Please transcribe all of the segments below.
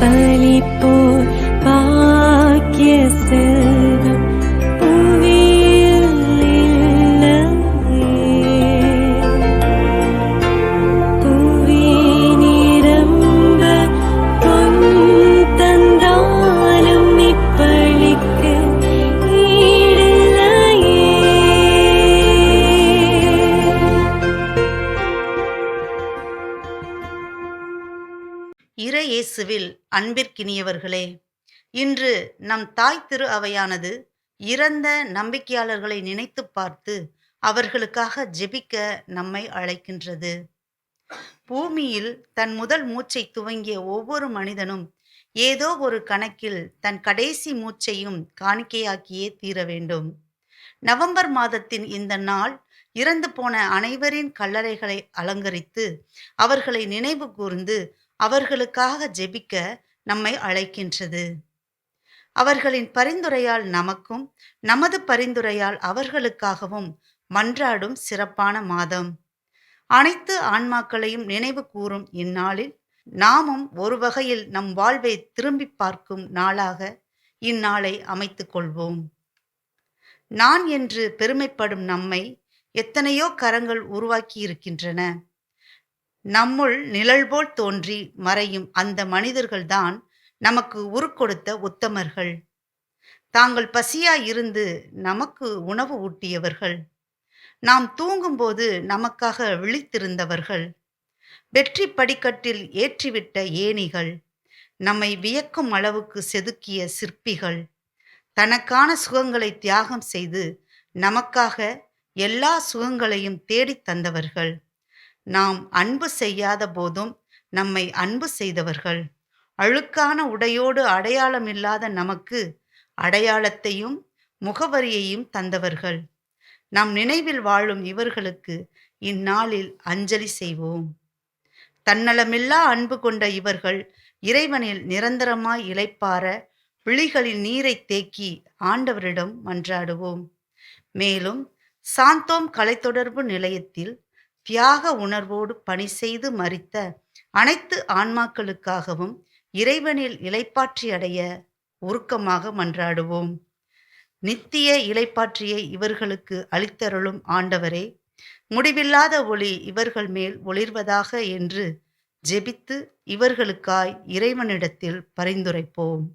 பலிப்போர் பாக்கிய செல்வம் புவியில் இல்லையே. புவி நிரம்ப பொன் தந்தாலும் இப்பளிக்கு ஈடில்லையே. இறையேசுவில் அன்பிற்கினியவர்களே, இன்று நம் தாய் திரு அவையானது இறந்த நம்பிக்கையாளர்களை நினைத்து பார்த்து அவர்களுக்காக ஜெபிக்க நம்மை அழைக்கின்றது. பூமியில் தன் முதல் மூச்சை துவங்கிய ஒவ்வொரு மனிதனும் ஏதோ ஒரு கணக்கில் தன் கடைசி மூச்சையும் காணிக்கையாக்கியே தீர வேண்டும். நவம்பர் மாதத்தின் இந்த நாள் இறந்து போன அனைவரின் கல்லறைகளை அலங்கரித்து அவர்களை நினைவு கூர்ந்து அவர்களுக்காக ஜெபிக்க நம்மை அழைக்கின்றது. அவர்களின் பரிந்துரையால் நமக்கும் நமது பரிந்துரையால் அவர்களுக்காகவும் மன்றாடும் சிறப்பான மாதம். அனைத்து ஆன்மாக்களையும் நினைவு கூறும் இந்நாளில் நாமும் ஒரு வகையில் நம் வாழ்வை திரும்பி பார்க்கும் நாளாக இந்நாளை அமைத்துக் கொள்வோம். நான் என்று பெருமைப்படும் நம்மை எத்தனையோ கரங்கள் உருவாக்கி இருக்கின்றன. நம்முள் நிழல் போல் தோன்றி மறையும் அந்த மனிதர்கள்தான் நமக்கு உருக்கொடுத்த உத்தமர்கள். தாங்கள் பசியாயிருந்து நமக்கு உணவு ஊட்டியவர்கள். நாம் தூங்கும்போது நமக்காக விழித்திருந்தவர்கள். வெற்றி படிக்கட்டில் ஏற்றிவிட்ட ஏணிகள். நம்மை வியக்கும் அளவுக்கு செதுக்கிய சிற்பிகள். தனக்கான சுகங்களை தியாகம் செய்து நமக்காக எல்லா சுகங்களையும் தேடித் தந்தவர்கள். நாம் அன்பு செய்யாத போதும் நம்மை அன்பு செய்தவர்கள். அழுக்கான உடையோடு அடையாளமில்லாத நமக்கு அடையாளத்தையும் முகவரியையும் தந்தவர்கள். நம் நினைவில் வாழும் இவர்களுக்கு இந்நாளில் அஞ்சலி செய்வோம். தன்னலமில்லா அன்பு கொண்ட இவர்கள் இறைவனில் நிரந்தரமாய் இளைப்பாற விழிகளில் நீரை தேக்கி ஆண்டவரிடம் மன்றாடுவோம். மேலும் சாந்தோம் கலைத்தொடர்பு நிலையத்தில் தியாக உணர்வோடு பணி செய்து மரித்த அனைத்து ஆன்மாக்களுக்காகவும் இறைவனில் இளைப்பாற்றி அடைய உருக்கமாக மன்றாடுவோம். நித்திய இளைப்பாற்றியை இவர்களுக்கு அளித்தருளும் ஆண்டவரே, முடிவில்லாத ஒளி இவர்கள் மேல் ஒளிர்வதாக என்று ஜெபித்து இவர்களுக்காய் இறைவனிடத்தில் பரிந்துரைப்போம்.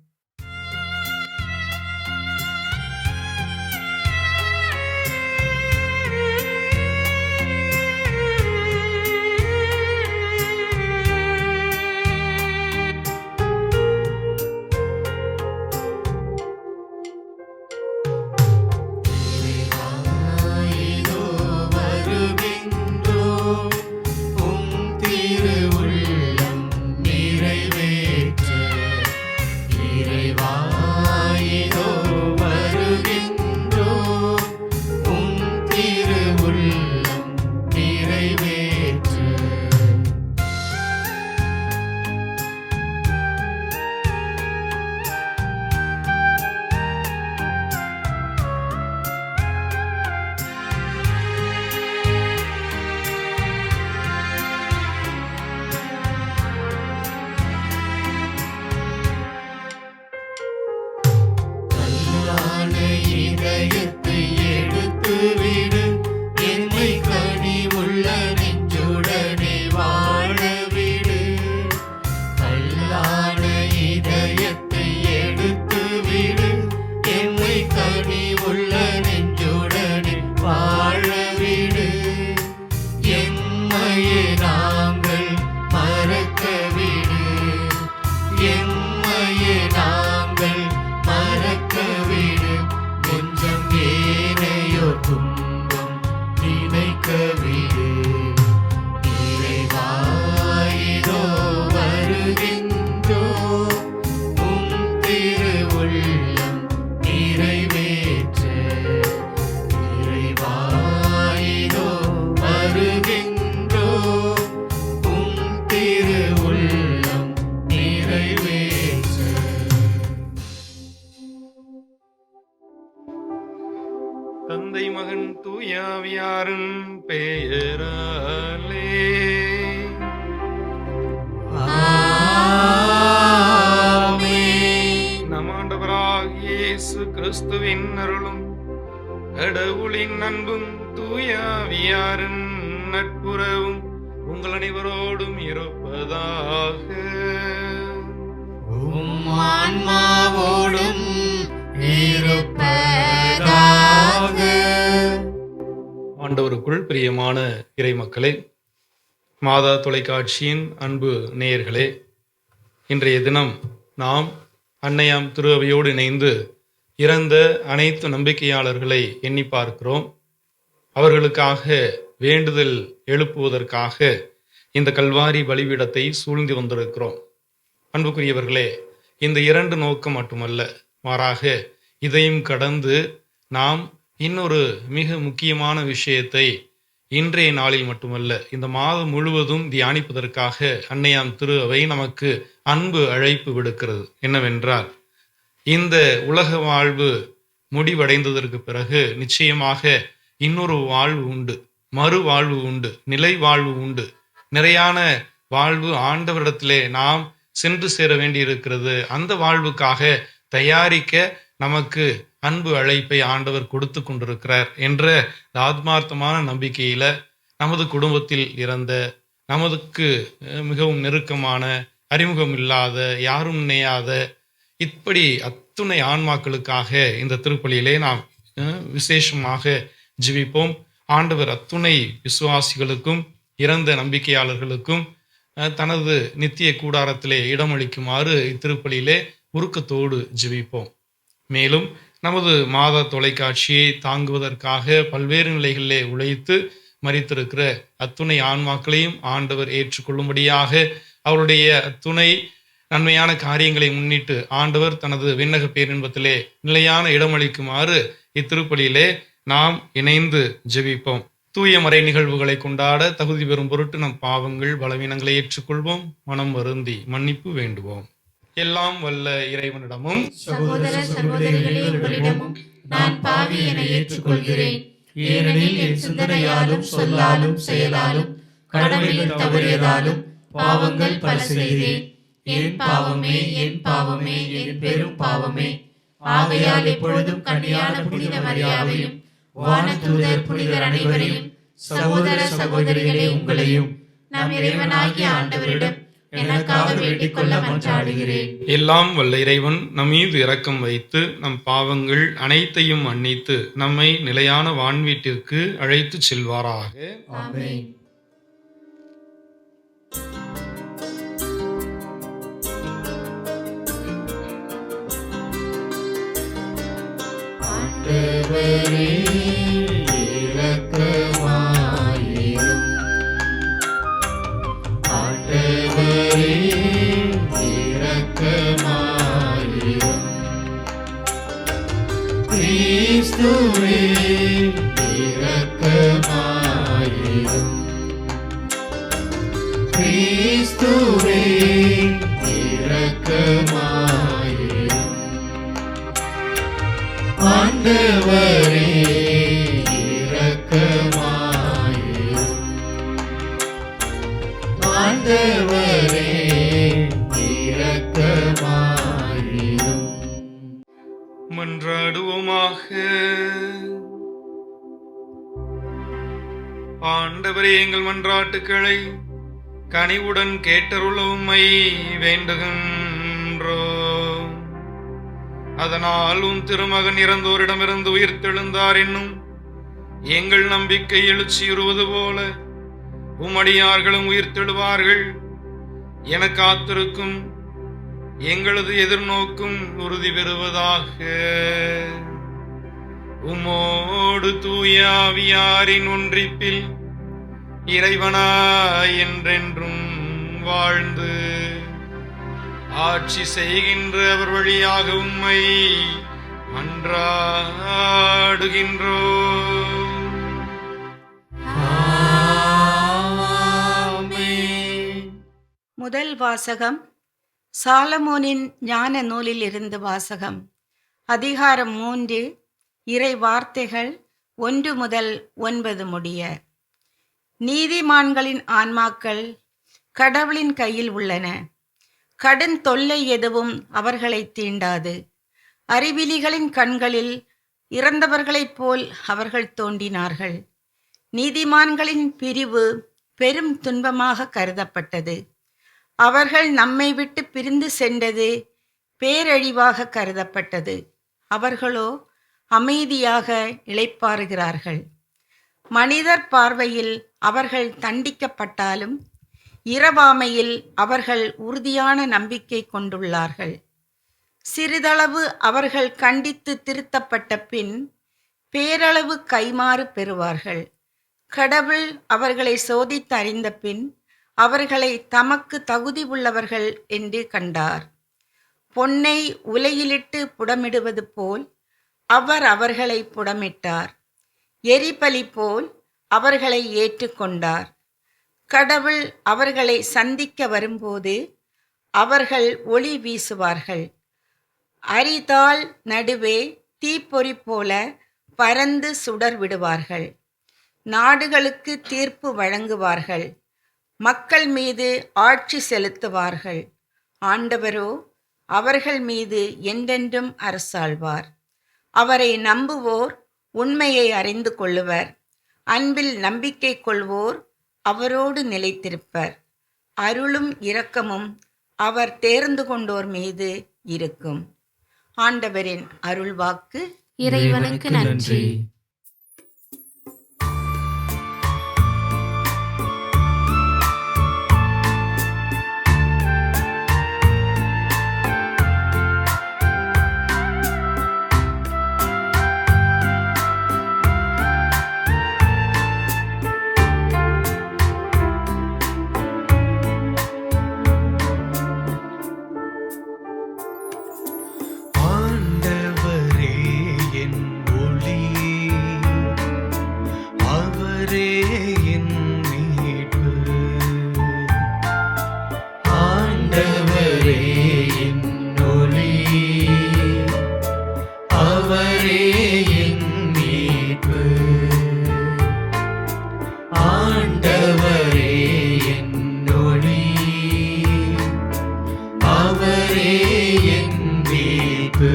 தந்தை மகன் தூயாவியாரின் பெயராலே. இயேசு கிறிஸ்துவின் அருளும் கடவுளின் அன்பும் தூயாவியாரின் நட்புறவும் உங்கள் அனைவரோடும் இருப்பதாக. உம் ஆன்மாவோடும் இருப்பதாக. ஆண்டவருக்குள் பிரியமான இறைமக்களே, மாதா தொலைக்காட்சியின் அன்பு நேயர்களே, இன்றைய தினம் நாம் அன்னையாம் திரு அவையோடு இணைந்து இறந்த அனைத்து நம்பிக்கையாளர்களை எண்ணி பார்க்கிறோம். அவர்களுக்காக வேண்டுதல் எழுப்புவதற்காக இந்த கல்வாரி பலிபீடத்தை சூழ்ந்து வந்திருக்கிறோம். அன்புக்குரியவர்களே, இந்த இரண்டு நோக்கம் மட்டுமல்ல, மாறாக இதையும் கடந்து நாம் இன்னொரு மிக முக்கியமான விஷயத்தை இன்றைய நாளில் மட்டுமல்ல, இந்த மாதம் முழுவதும் தியானிப்பதற்காக அன்னையாம் திரு அவை நமக்கு அன்பு அழைப்பு விடுக்கிறது. என்னவென்றால், இந்த உலக வாழ்வு முடிவடைந்ததற்கு பிறகு நிச்சயமாக இன்னொரு வாழ்வு உண்டு, மறு வாழ்வு உண்டு, நிலை வாழ்வு உண்டு, நிறையான வாழ்வு ஆண்டவரிடத்திலே நாம் சென்று சேர வேண்டியிருக்கிறது. அந்த வாழ்வுக்காக தயாரிக்க நமக்கு அன்பு அழைப்பை ஆண்டவர் கொடுத்து கொண்டிருக்கிறார் என்ற ஆத்மார்த்தமான நம்பிக்கையில நமது குடும்பத்தில் இறந்த, நமதுக்கு மிகவும் நெருக்கமான, அறிமுகம் இல்லாத, யாரும் நினையாத இப்படி அத்துணை ஆன்மாக்களுக்காக இந்த திருப்பலியிலே நாம் விசேஷமாக ஜெபிப்போம். ஆண்டவர் அத்துணை விசுவாசிகளுக்கும் இறந்த நம்பிக்கையாளர்களுக்கும் தனது நித்திய கூடாரத்திலே இடமளிக்குமாறு இத்திருப்பலியிலே உருக்கத்தோடு ஜெபிப்போம். மேலும் நமது மாதா தொலைக்காட்சியை தாங்குவதற்காக பல்வேறு நிலைகளிலே உழைத்து மரித்திருக்கிற அத்துணை ஆன்மாக்களையும் ஆண்டவர் ஏற்றுக்கொள்ளும்படியாக அவருடைய அத்துணை நன்மையான காரியங்களை முன்னிட்டு ஆண்டவர் தனது விண்ணக பேரின்பத்திலே நிலையான இடமளிக்குமாறு இத்திருப்பலியிலே நாம் இணைந்து ஜெபிப்போம். தூய மறை நிகழ்வுகளை கொண்டாட தகுதி பெறும் பொருட்டு நம் பாவங்கள் பலவீனங்களை ஏற்றுக்கொள்வோம். மனம் வருந்தி மன்னிப்பு வேண்டுவோம். எல்லாம் வல்ல இறைவனிடமும் சகோதர சகோதரிகளே, உங்களிடமும் நான் பாவி என ஏற்றுக்கொள்கிறேன். ஏனெனில் என் சிந்தனையாலும் சொல்லாலும் செயலாலும் கடமையில் தவறியதாலும் பாவங்கள் பல செய்தேன். என் பாவமே, என் பாவமே, என் பெரும் பாவமே. ஆகையால் எப்பொழுதும் கன்னியான புனித மரியாதையும் வானதூதர் புனிதர் அனைவரையும், சகோதர சகோதரிகளே உங்களையும் நம் இறைவனாகிய ஆண்டவரிடம் எனக்காக வேண்டிக் கொள்ள மன்றாடுகிறேன். எல்லாம் வல்ல இறைவன் நம் மீது இரக்கம் வைத்து நம் பாவங்கள் அனைத்தையும் மன்னித்து நம்மை நிலையான வான்வீட்டிற்கு அழைத்து செல்வாராக. ஆமென். ஆண்டவரே இரக்கமாயிரும். ஆண்டவரே இரக்கமாயிரும். கிறிஸ்துவே இரக்கமாயிரும். கிறிஸ்துவே இரக்கமாயிரும். ஆண்டவரே இரக்கமாயிரும். ஆண்டவரே இரக்கமாயிரும். மன்றாடுவோமாக. ஆண்டவரே, எங்கள் மன்றாட்டுக்களை கனிவுடன் கேட்டருள உம்மை வேண்டுகின்றோம். அதனால் உம் திருமகன் இறந்தோரிடமிருந்து உயிர்த்தெழுந்தார் என்னும் எங்கள் நம்பிக்கை எழுச்சியுறுவது போல உம்மடியார்களும் உயிர்த்தெழுவார்கள் என காத்திருக்கும் எங்களது எதிர்நோக்கும் உறுதி பெறுவதாக. உம்மோடு தூய ஆவியாரின் ஒன்றிப்பில் இறைவனாய் என்றென்றும் வாழ்ந்து ஆட்சி செய்கின்ற அவர் வழியாக உம்மை மன்றாடுகின்றோம். முதல் வாசகம் சாலமோனின் ஞான நூலில் இருந்து வாசகம். அதிகாரம் 3, இறை வார்த்தைகள் 1 முதல் 9 முடிய. நீதிமான்களின் ஆன்மாக்கள் கடவுளின் கையில் உள்ளன. கடும் தொல்லை எதுவும் அவர்களை தீண்டாது. அறிவிலிகளின் கண்களில் இறந்தவர்களைப் போல் அவர்கள் தோன்றினார்கள். நீதிமான்களின் பிரிவு பெரும் துன்பமாக கருதப்பட்டது. அவர்கள் நம்மை விட்டு பிரிந்து சென்றது பேரழிவாக கருதப்பட்டது. அவர்களோ அமைதியாக இளைப்பாறுகிறார்கள். மனிதர் பார்வையில் அவர்கள் தண்டிக்கப்பட்டாலும் இரவாமையில் அவர்கள் உறுதியான நம்பிக்கை கொண்டுள்ளார்கள். சிறிதளவு அவர்கள் கண்டித்து திருத்தப்பட்ட பின் பேரளவு கைமாறு பெறுவார்கள். கடவுள் அவர்களை சோதித்து அறிந்த பின் அவர்களை தமக்கு தகுதி உள்ளவர்கள் என்று கண்டார். பொன்னை உலையிலிட்டு புடமிடுவது போல் அவர் அவர்களை புடமிட்டார். எரிபலி போல் அவர்களை ஏற்றுக்கொண்டார். கடவுள் அவர்களை சந்திக்க வரும்போது அவர்கள் ஒளி வீசுவார்கள். அரிதாள் நடுவே தீப்பொறி போல பறந்து சுடர் விடுவார்கள். நாடுகளுக்கு தீர்ப்பு வழங்குவார்கள். மக்கள் மீது ஆட்சி செலுத்துவார்கள். ஆண்டவரோ அவர்கள் மீது என்றென்றும் அரசாள்வார். அவரை நம்புவோர் உண்மையை அறிந்து கொள்ளுவர். அன்பில் நம்பிக்கை கொள்வோர் அவரோடு நிலைத்திருப்பர். அருளும் இரக்கமும் அவர் தேர்ந்து கொண்டோர் மீது இருக்கும். ஆண்டவரின் அருள்வாக்கு. இறைவனுக்கு நன்றி. ஆண்டவரே என் ஒளி, அவரே என் மீட்பு. ஆண்டவரே என் ஒளி, அவரே என் மீட்பு. ஆண்டவரே என் ஒளி, அவரே என் மீட்பு.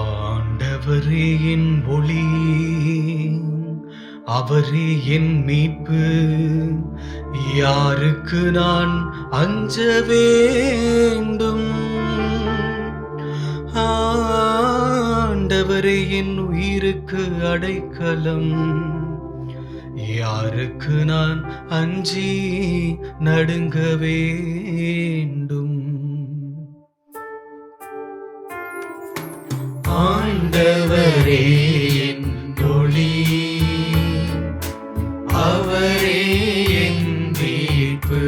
ஆண்டவரே என் ஒளி, அவரே என் மீட்பு. யாருக்கு நான் அஞ்ச வேண்டும்? ஆண்டவரே என் உயிருக்கு அடைக்கலம். யாருக்கு நான் அஞ்சி நடுங்க வேண்டும்? ஆண்டவரே என் ஒளி, அவரே என் மீட்பு.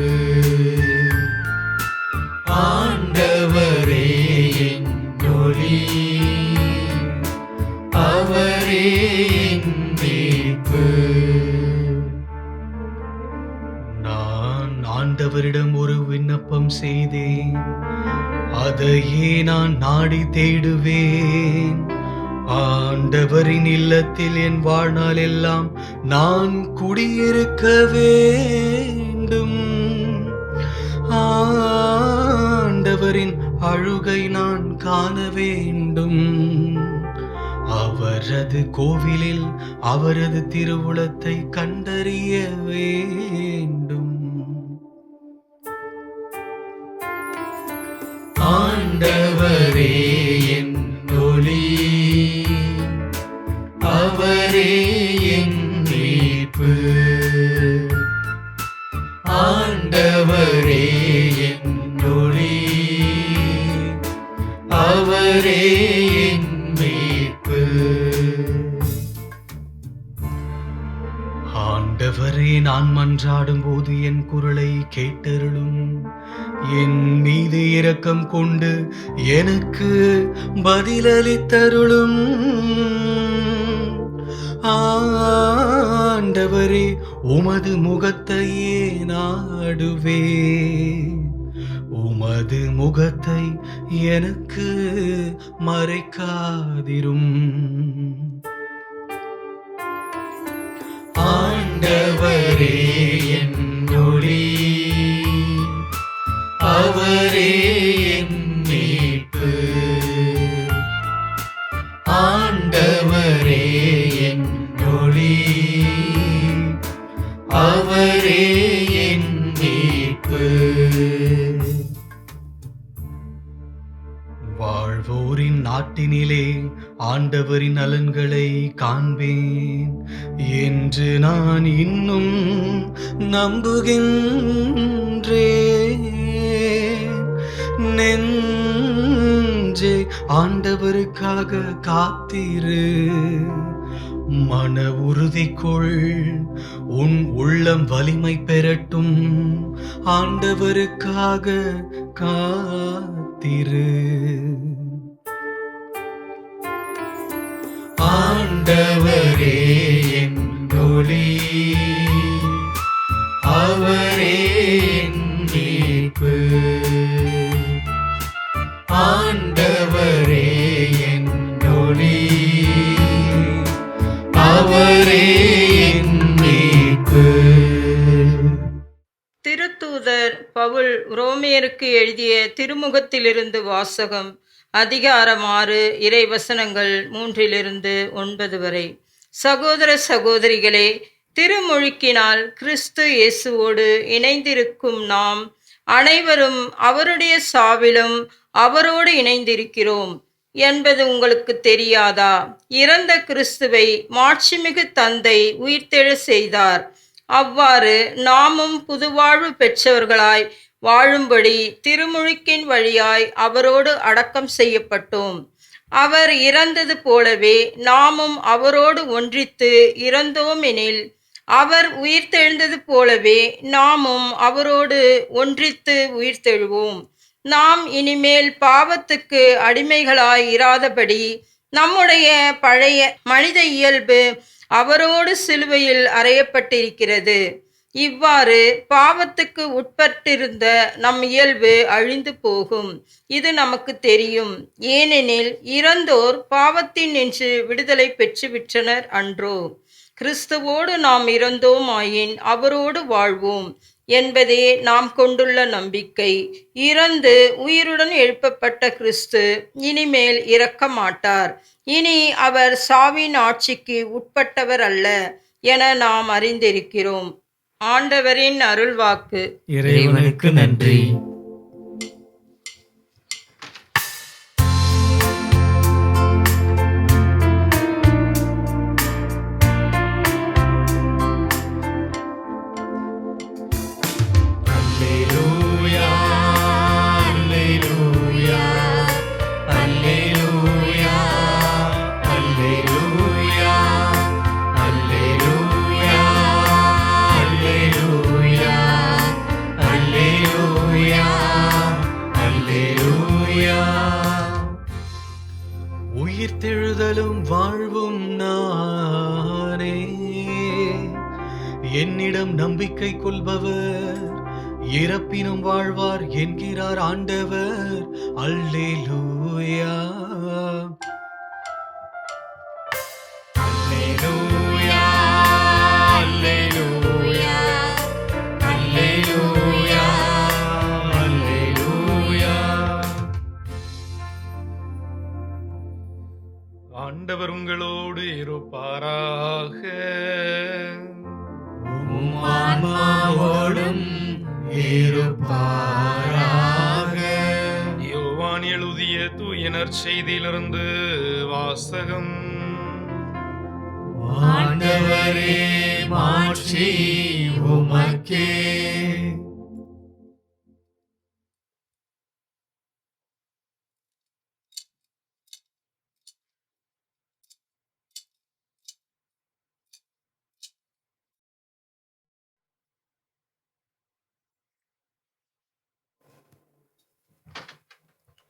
ஆண்டவரே என் ஒளி, அவரே என் மீட்பு. நான் ஆண்டவரிடம் ஒரு விண்ணப்பம் செய்தேன், அதையே நான் நாடி தேடுவேன். ஆண்டவரின் இல்லத்தில் என் வாழ்நாள் எல்லாம் நான் குடியிருக்க வேண்டும். ஆண்டவரின் அழுகை நான் காண வேண்டும். அவரது கோவிலில் அவரது திருவுளத்தை கண்டறிய வேண்டும். ஆண்டவரே என் ஒளி, அவரே என் மீட்பு. ஆண்டவரே என் ஒளி, அவரே என் மீட்பு. ஆண்டவரே, நான் மன்றாடும் போது என் குரலை கேட்டருளும். என் மீது இரக்கம் கொண்டு எனக்கு பதிலளித்தருளும். ஆண்டவரே, உமது முகத்தையே நாடுவே. உமது முகத்தை எனக்கு மறைக்காதிரும். ஆண்டவரே என் ஒளி, அவரே நாட்டினிலே ஆண்டவரின் நலன்களை காண்பேன் என்று நான் இன்னும் நம்புகின்றேன். நெஞ்சே ஆண்டவருக்காக காத்திரு, மன உறுதி கொள், உன் உள்ளம் வலிமை பெறட்டும். ஆண்டவருக்காக காத்திரு. ஆண்டவரே என் ஒளி, அவரே என் மீட்பு. ஆண்டவரே என் ஒளி, அவரே என் மீட்பு. திருத்தூதர் பவுல் ரோமியருக்கு எழுதிய திருமுகத்திலிருந்து வாசகம். அதிகாரம் 6, இறைவசனங்கள் 3-9 வரை. சகோதர சகோதரிகளே, திருமுழுக்கினால் கிறிஸ்து இயேசுவோடு இணைந்திருக்கும் நாம் அனைவரும் அவருடைய சாவிலும் அவரோடு இணைந்திருக்கிறோம் என்பது உங்களுக்கு தெரியாதா? இறந்த கிறிஸ்துவை மாட்சிமிகு தந்தை உயிர்த்தெழ செய்தார். அவ்வாறு நாமும் புதுவாழ்வு பெற்றவர்களாய் வாழும்படி திருமுழுக்கின் வழியாய் அவரோடு அடக்கம் செய்யப்பட்டோம். அவர் இறந்தது போலவே நாமும் அவரோடு ஒன்றித்து இறந்தோம் எனில், அவர் உயிர்த்தெழுந்தது போலவே நாமும் அவரோடு ஒன்றித்து உயிர்த்தெழுவோம். நாம் இனிமேல் பாவத்துக்கு அடிமைகளாய் இராதபடி நம்முடைய பழைய மனித இயல்பு அவரோடு சிலுவையில் அறையப்பட்டிருக்கிறது. இவ்வாறு பாவத்துக்கு உட்பட்டிருந்த நம் இயல்பு அழிந்து போகும். இது நமக்கு தெரியும். ஏனெனில் இறந்தோர் பாவத்தின் நின்று விடுதலை பெற்றுவிட்டனர் அன்றோ? கிறிஸ்துவோடு நாம் இறந்தோமாயின் அவரோடு வாழ்வோம் என்பதே நாம் கொண்டுள்ள நம்பிக்கை. இறந்து உயிருடன் எழுப்பப்பட்ட கிறிஸ்து இனிமேல் இறக்க மாட்டார். இனி அவர் சாவின் ஆட்சிக்கு உட்பட்டவர் அல்ல என நாம் அறிந்திருக்கிறோம். ஆண்டவரின் அருள்வாக்கு. இறைவனுக்கு நன்றி. உயிர்த்தெழுதலும் வாழ்வும் நானே, என்னிடம் நம்பிக்கை கொள்பவர் இறப்பினும் வாழ்வார் என்கிறார் ஆண்டவர். அல்லேலூயா, அல்லேலூயா, அல்லேலூயா, அல்லேலூயா, அல்லேலூயா. ஆண்டவர் உங்களோடு இருப்பாராக. உம் ஆன்மாவோடும் இருப்பாராக. யோவான் எழுதிய தூய நற்செய்தியிலிருந்து வாசகம். ஆண்டவரே, மாட்சி உமக்கே.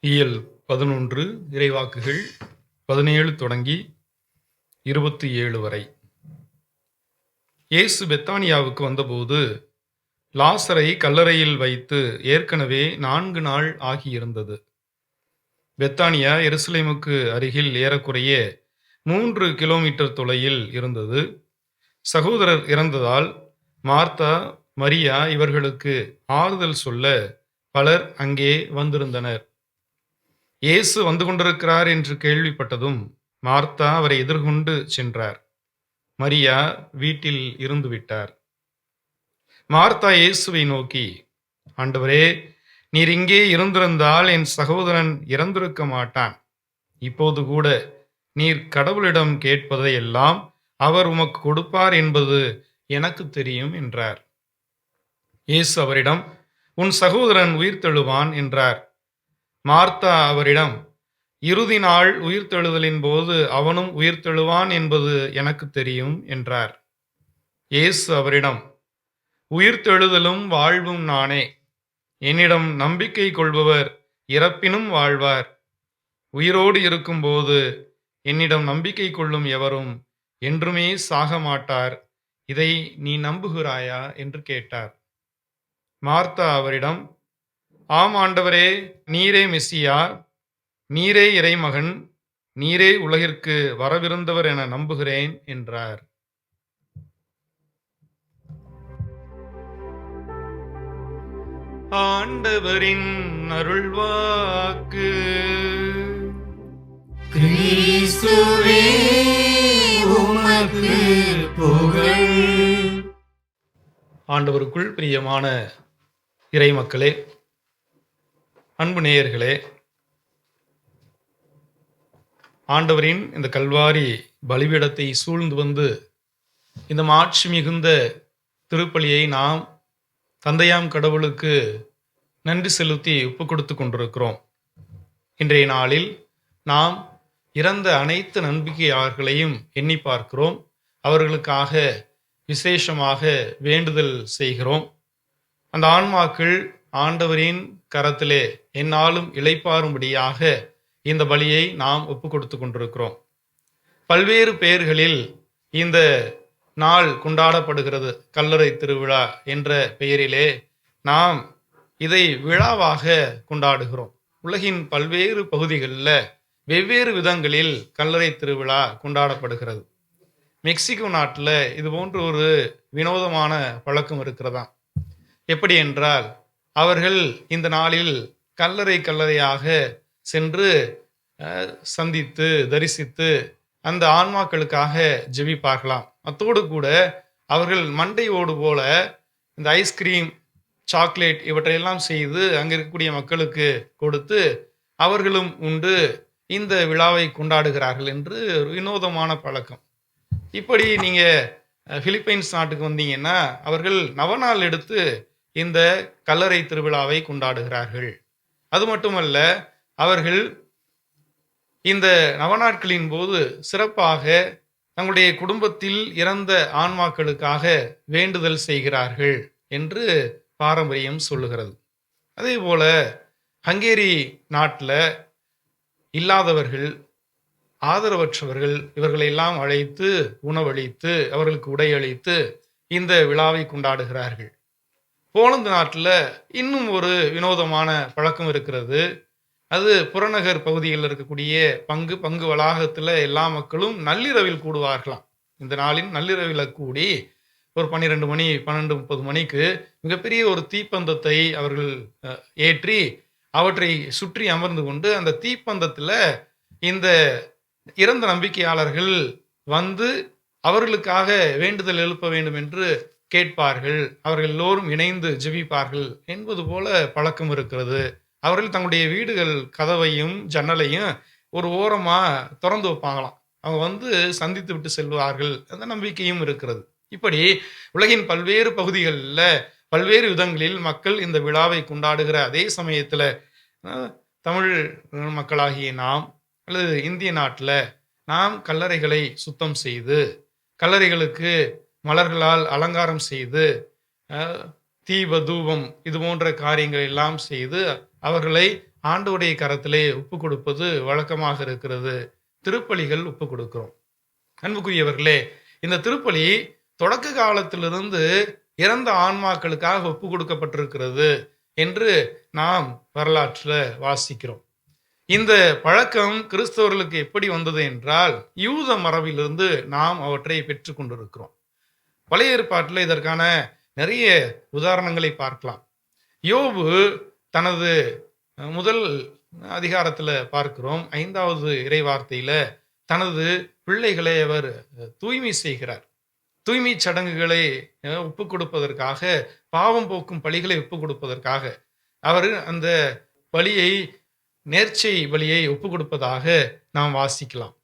இயல் 11 இறைவாக்குகள் 17 தொடங்கி 27 வரை. இயேசு பெத்தானியாவுக்கு வந்தபோது லாசரை கல்லறையில் வைத்து ஏற்கனவே 4 நாள் ஆகியிருந்தது. பெத்தானியா எருசலேமுக்கு அருகில் ஏறக்குறைய 3 கிலோமீட்டர் தொலைவில் இருந்தது. சகோதரர் இறந்ததால் மார்த்தா, மரியா இவர்களுக்கு ஆறுதல் சொல்ல பலர் அங்கே வந்திருந்தனர். இயேசு வந்து கொண்டிருக்கிறார் என்று கேள்விப்பட்டதும் மார்த்தா அவரை எதிர்கொண்டு சென்றார். மரியா வீட்டில் இருந்து விட்டார். மார்த்தா இயேசுவை நோக்கி, ஆண்டவரே, நீர் இங்கே இருந்திருந்தால் என் சகோதரன் இறந்திருக்க மாட்டான். இப்போது கூட நீர் கடவுளிடம் கேட்பதை எல்லாம் அவர் உமக்கு கொடுப்பார் என்பது எனக்கு தெரியும் என்றார். இயேசு அவரிடம், உன் சகோதரன் உயிர்த்தெழுவான் என்றார். மார்த்தா அவரிடம், இறுதி நாள் உயிர்த்தெழுதலின் போது அவனும் உயிர்த்தெழுவான் என்பது எனக்கு தெரியும் என்றார். இயேசு அவரிடம், உயிர்த்தெழுதலும் வாழ்வும் நானே. என்னிடம் நம்பிக்கை கொள்பவர் இறப்பினும் வாழ்வார். உயிரோடு இருக்கும்போது என்னிடம் நம்பிக்கை கொள்ளும் எவரும் என்றுமே சாக மாட்டார். இதை நீ நம்புகிறாயா என்று கேட்டார். மார்த்தா அவரிடம், ஆம் ஆண்டவரே, நீரே மெசியா, நீரே இறைமகன், நீரே உலகிற்கு வரவிருந்தவர் என நம்புகிறேன் என்றார். ஆண்டவரின் அருள்வாக்கு. கிறிஸ்துவே உமக்கு புகழ். ஆண்டவருக்குள் பிரியமான இறைமக்களே, அன்பு நேயர்களே, ஆண்டவரின் இந்த கல்வாரி பலிபீடத்தை சூழ்ந்து வந்து இந்த மாட்சி மிகுந்த திருப்பலியை நாம் தந்தையாம் கடவுளுக்கு நன்றி செலுத்தி ஒப்பு கொடுத்து கொண்டிருக்கிறோம். இன்றைய நாளில் நாம் இறந்த அனைத்து நம்பிக்கையாளர்களையும் எண்ணி பார்க்கிறோம். அவர்களுக்காக விசேஷமாக வேண்டுதல் செய்கிறோம். அந்த ஆன்மாக்கள் ஆண்டவரின் கரத்திலே எந்நாளும் இளைப்பாறும்படியாக இந்த பலியை நாம் ஒப்பு கொடுத்து கொண்டிருக்கிறோம். பல்வேறு பெயர்களில் இந்த நாள் கொண்டாடப்படுகிறது. கல்லறை திருவிழா என்ற பெயரிலே நாம் இதை விழாவாக கொண்டாடுகிறோம். உலகின் பல்வேறு பகுதிகளில் வெவ்வேறு விதங்களில் கல்லறை திருவிழா கொண்டாடப்படுகிறது. மெக்சிகோ நாட்டில் இது போன்ற ஒரு வினோதமான பழக்கம் இருக்கிறதா. எப்படி என்றால், அவர்கள் இந்த நாளில் கல்லறை கல்லறையாக சென்று சந்தித்து தரிசித்து அந்த ஆன்மாக்களுக்காக ஜெபிப்பார்களாம். அத்தோடு கூட அவர்கள் மண்டை ஓடு போல இந்த ஐஸ்கிரீம், சாக்லேட் இவற்றையெல்லாம் செய்து அங்கே இருக்கக்கூடிய மக்களுக்கு கொடுத்து அவர்களும் உண்டு இந்த விழாவை கொண்டாடுகிறார்கள் என்று ஒரு வினோதமான பழக்கம். இப்படி நீங்கள் பிலிப்பைன்ஸ் நாட்டுக்கு வந்தீங்கன்னா அவர்கள் நவநாள் எடுத்து இந்த கல்லறை திருவிழாவை கொண்டாடுகிறார்கள். அது மட்டுமல்ல, அவர்கள் இந்த நவநாட்களின் போது சிறப்பாக தங்களுடைய குடும்பத்தில் இறந்த ஆன்மாக்களுக்காக வேண்டுதல் செய்கிறார்கள் என்று பாரம்பரியம் சொல்லுகிறது. அதே போல ஹங்கேரி நாட்டில் இல்லாதவர்கள், ஆதரவற்றவர்கள் இவர்களெல்லாம் அழைத்து உணவளித்து அவர்களுக்கு உடையளித்து இந்த விழாவை கொண்டாடுகிறார்கள். போலந்து நாட்டில் இன்னும் ஒரு வினோதமான பழக்கம் இருக்கிறது. அது புறநகர் பகுதியில் இருக்கக்கூடிய பங்கு வளாகத்தில் எல்லா மக்களும் நள்ளிரவில் கூடுவார்களாம். இந்த நாளின் நள்ளிரவில் கூடி ஒரு 12 மணி 12:30 மணிக்கு மிகப்பெரிய ஒரு தீப்பந்தத்தை அவர்கள் ஏற்றி அவற்றை சுற்றி அமர்ந்து கொண்டு அந்த தீப்பந்தத்தில் இந்த இறந்த நம்பிக்கையாளர்கள் வந்து அவர்களுக்காக வேண்டுதல் எழுப்ப வேண்டும் என்று கேட்பார்கள். அவர்கள் எல்லோரும் இணைந்து ஜெபிப்பார்கள் என்பது போல பழக்கம் இருக்கிறது. அவர்கள் தங்களுடைய வீடுகள் கதவையும் ஜன்னலையும் ஒரு ஓரமாக திறந்து வைப்பாங்களாம். அவங்க வந்து சந்தித்து விட்டு செல்வார்கள். அந்த நம்பிக்கையும் இருக்கிறது. இப்படி உலகின் பல்வேறு பகுதிகளில் பல்வேறு விதங்களில் மக்கள் இந்த விழாவை கொண்டாடுகிற அதே சமயத்தில் தமிழ் மக்களாகிய நாம் அல்லது இந்திய நாட்டில் நாம் கல்லறைகளை சுத்தம் செய்து கல்லறைகளுக்கு மலர்களால் அலங்காரம் செய்து தீப தூபம் இது போன்ற காரியங்கள் எல்லாம் செய்து அவர்களை ஆண்டவருடைய கரத்திலே ஒப்பு கொடுப்பது வழக்கமாக இருக்கிறது. திருப்பலிகள் ஒப்பு கொடுக்கிறோம். அன்புக்குரியவர்களே, இந்த திருப்பலி தொடக்க காலத்திலிருந்து இறந்த ஆன்மாக்களுக்காக ஒப்பு கொடுக்கப்பட்டிருக்கிறது என்று நாம் வரலாற்றில் வாசிக்கிறோம். இந்த பழக்கம் கிறிஸ்தவர்களுக்கு எப்படி வந்தது என்றால், யூத மரபிலிருந்து நாம் அவற்றை பெற்று கொண்டிருக்கிறோம். பழைய ஏற்பாட்டில் இதற்கான நிறைய உதாரணங்களை பார்க்கலாம். யோபு தனது முதல் அதிகாரத்தில் பார்க்கிறோம். 5வது இறைவார்த்தையில் தனது பிள்ளைகளை அவர் தூய்மை செய்கிறார். தூய்மை சடங்குகளை ஒப்பு கொடுப்பதற்காக, பாவம் போக்கும் பலிகளை ஒப்பு கொடுப்பதற்காக அவர் அந்த பலியை நேர்ச்சை பலியை ஒப்பு கொடுப்பதாக நாம் வாசிக்கலாம்.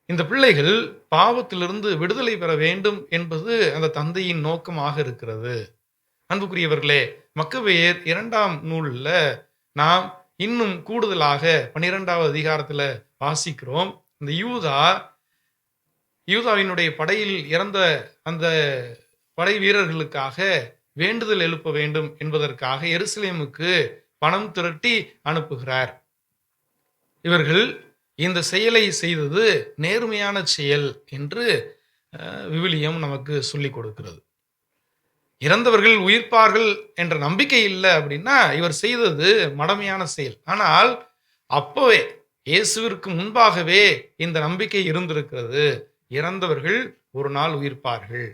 இந்த பிள்ளைகள் பாவத்திலிருந்து விடுதலை பெற வேண்டும் என்பது அந்த தந்தையின் நோக்கமாக இருக்கிறது. அன்புக்குரியவர்களே, மக்கபேயர் 2ஆம் நூல்ல நாம் இன்னும் கூடுதலாக 12வது அதிகாரத்துல வாசிக்கிறோம். இந்த யூதாவினுடைய படையில் இறந்த அந்த படை வீரர்களுக்காக வேண்டுதல் எழுப்ப வேண்டும் என்பதற்காக எருசலேமுக்கு பணம் திரட்டி அனுப்புகிறார். இவர்கள் இந்த செயலை செய்தது நேர்மையான செயல் என்று விவிலியம் நமக்கு சொல்லிக் கொடுக்கிறது. இறந்தவர்கள் உயிர்ப்பார்கள் என்ற நம்பிக்கை இல்லை அப்படின்னா இவர் செய்தது மடமையான செயல். ஆனால் அப்பவே இயேசுவிற்கு முன்பாகவே இந்த நம்பிக்கை இருந்திருக்கிறது. இறந்தவர்கள் ஒரு நாள் உயிர்ப்பார்கள்.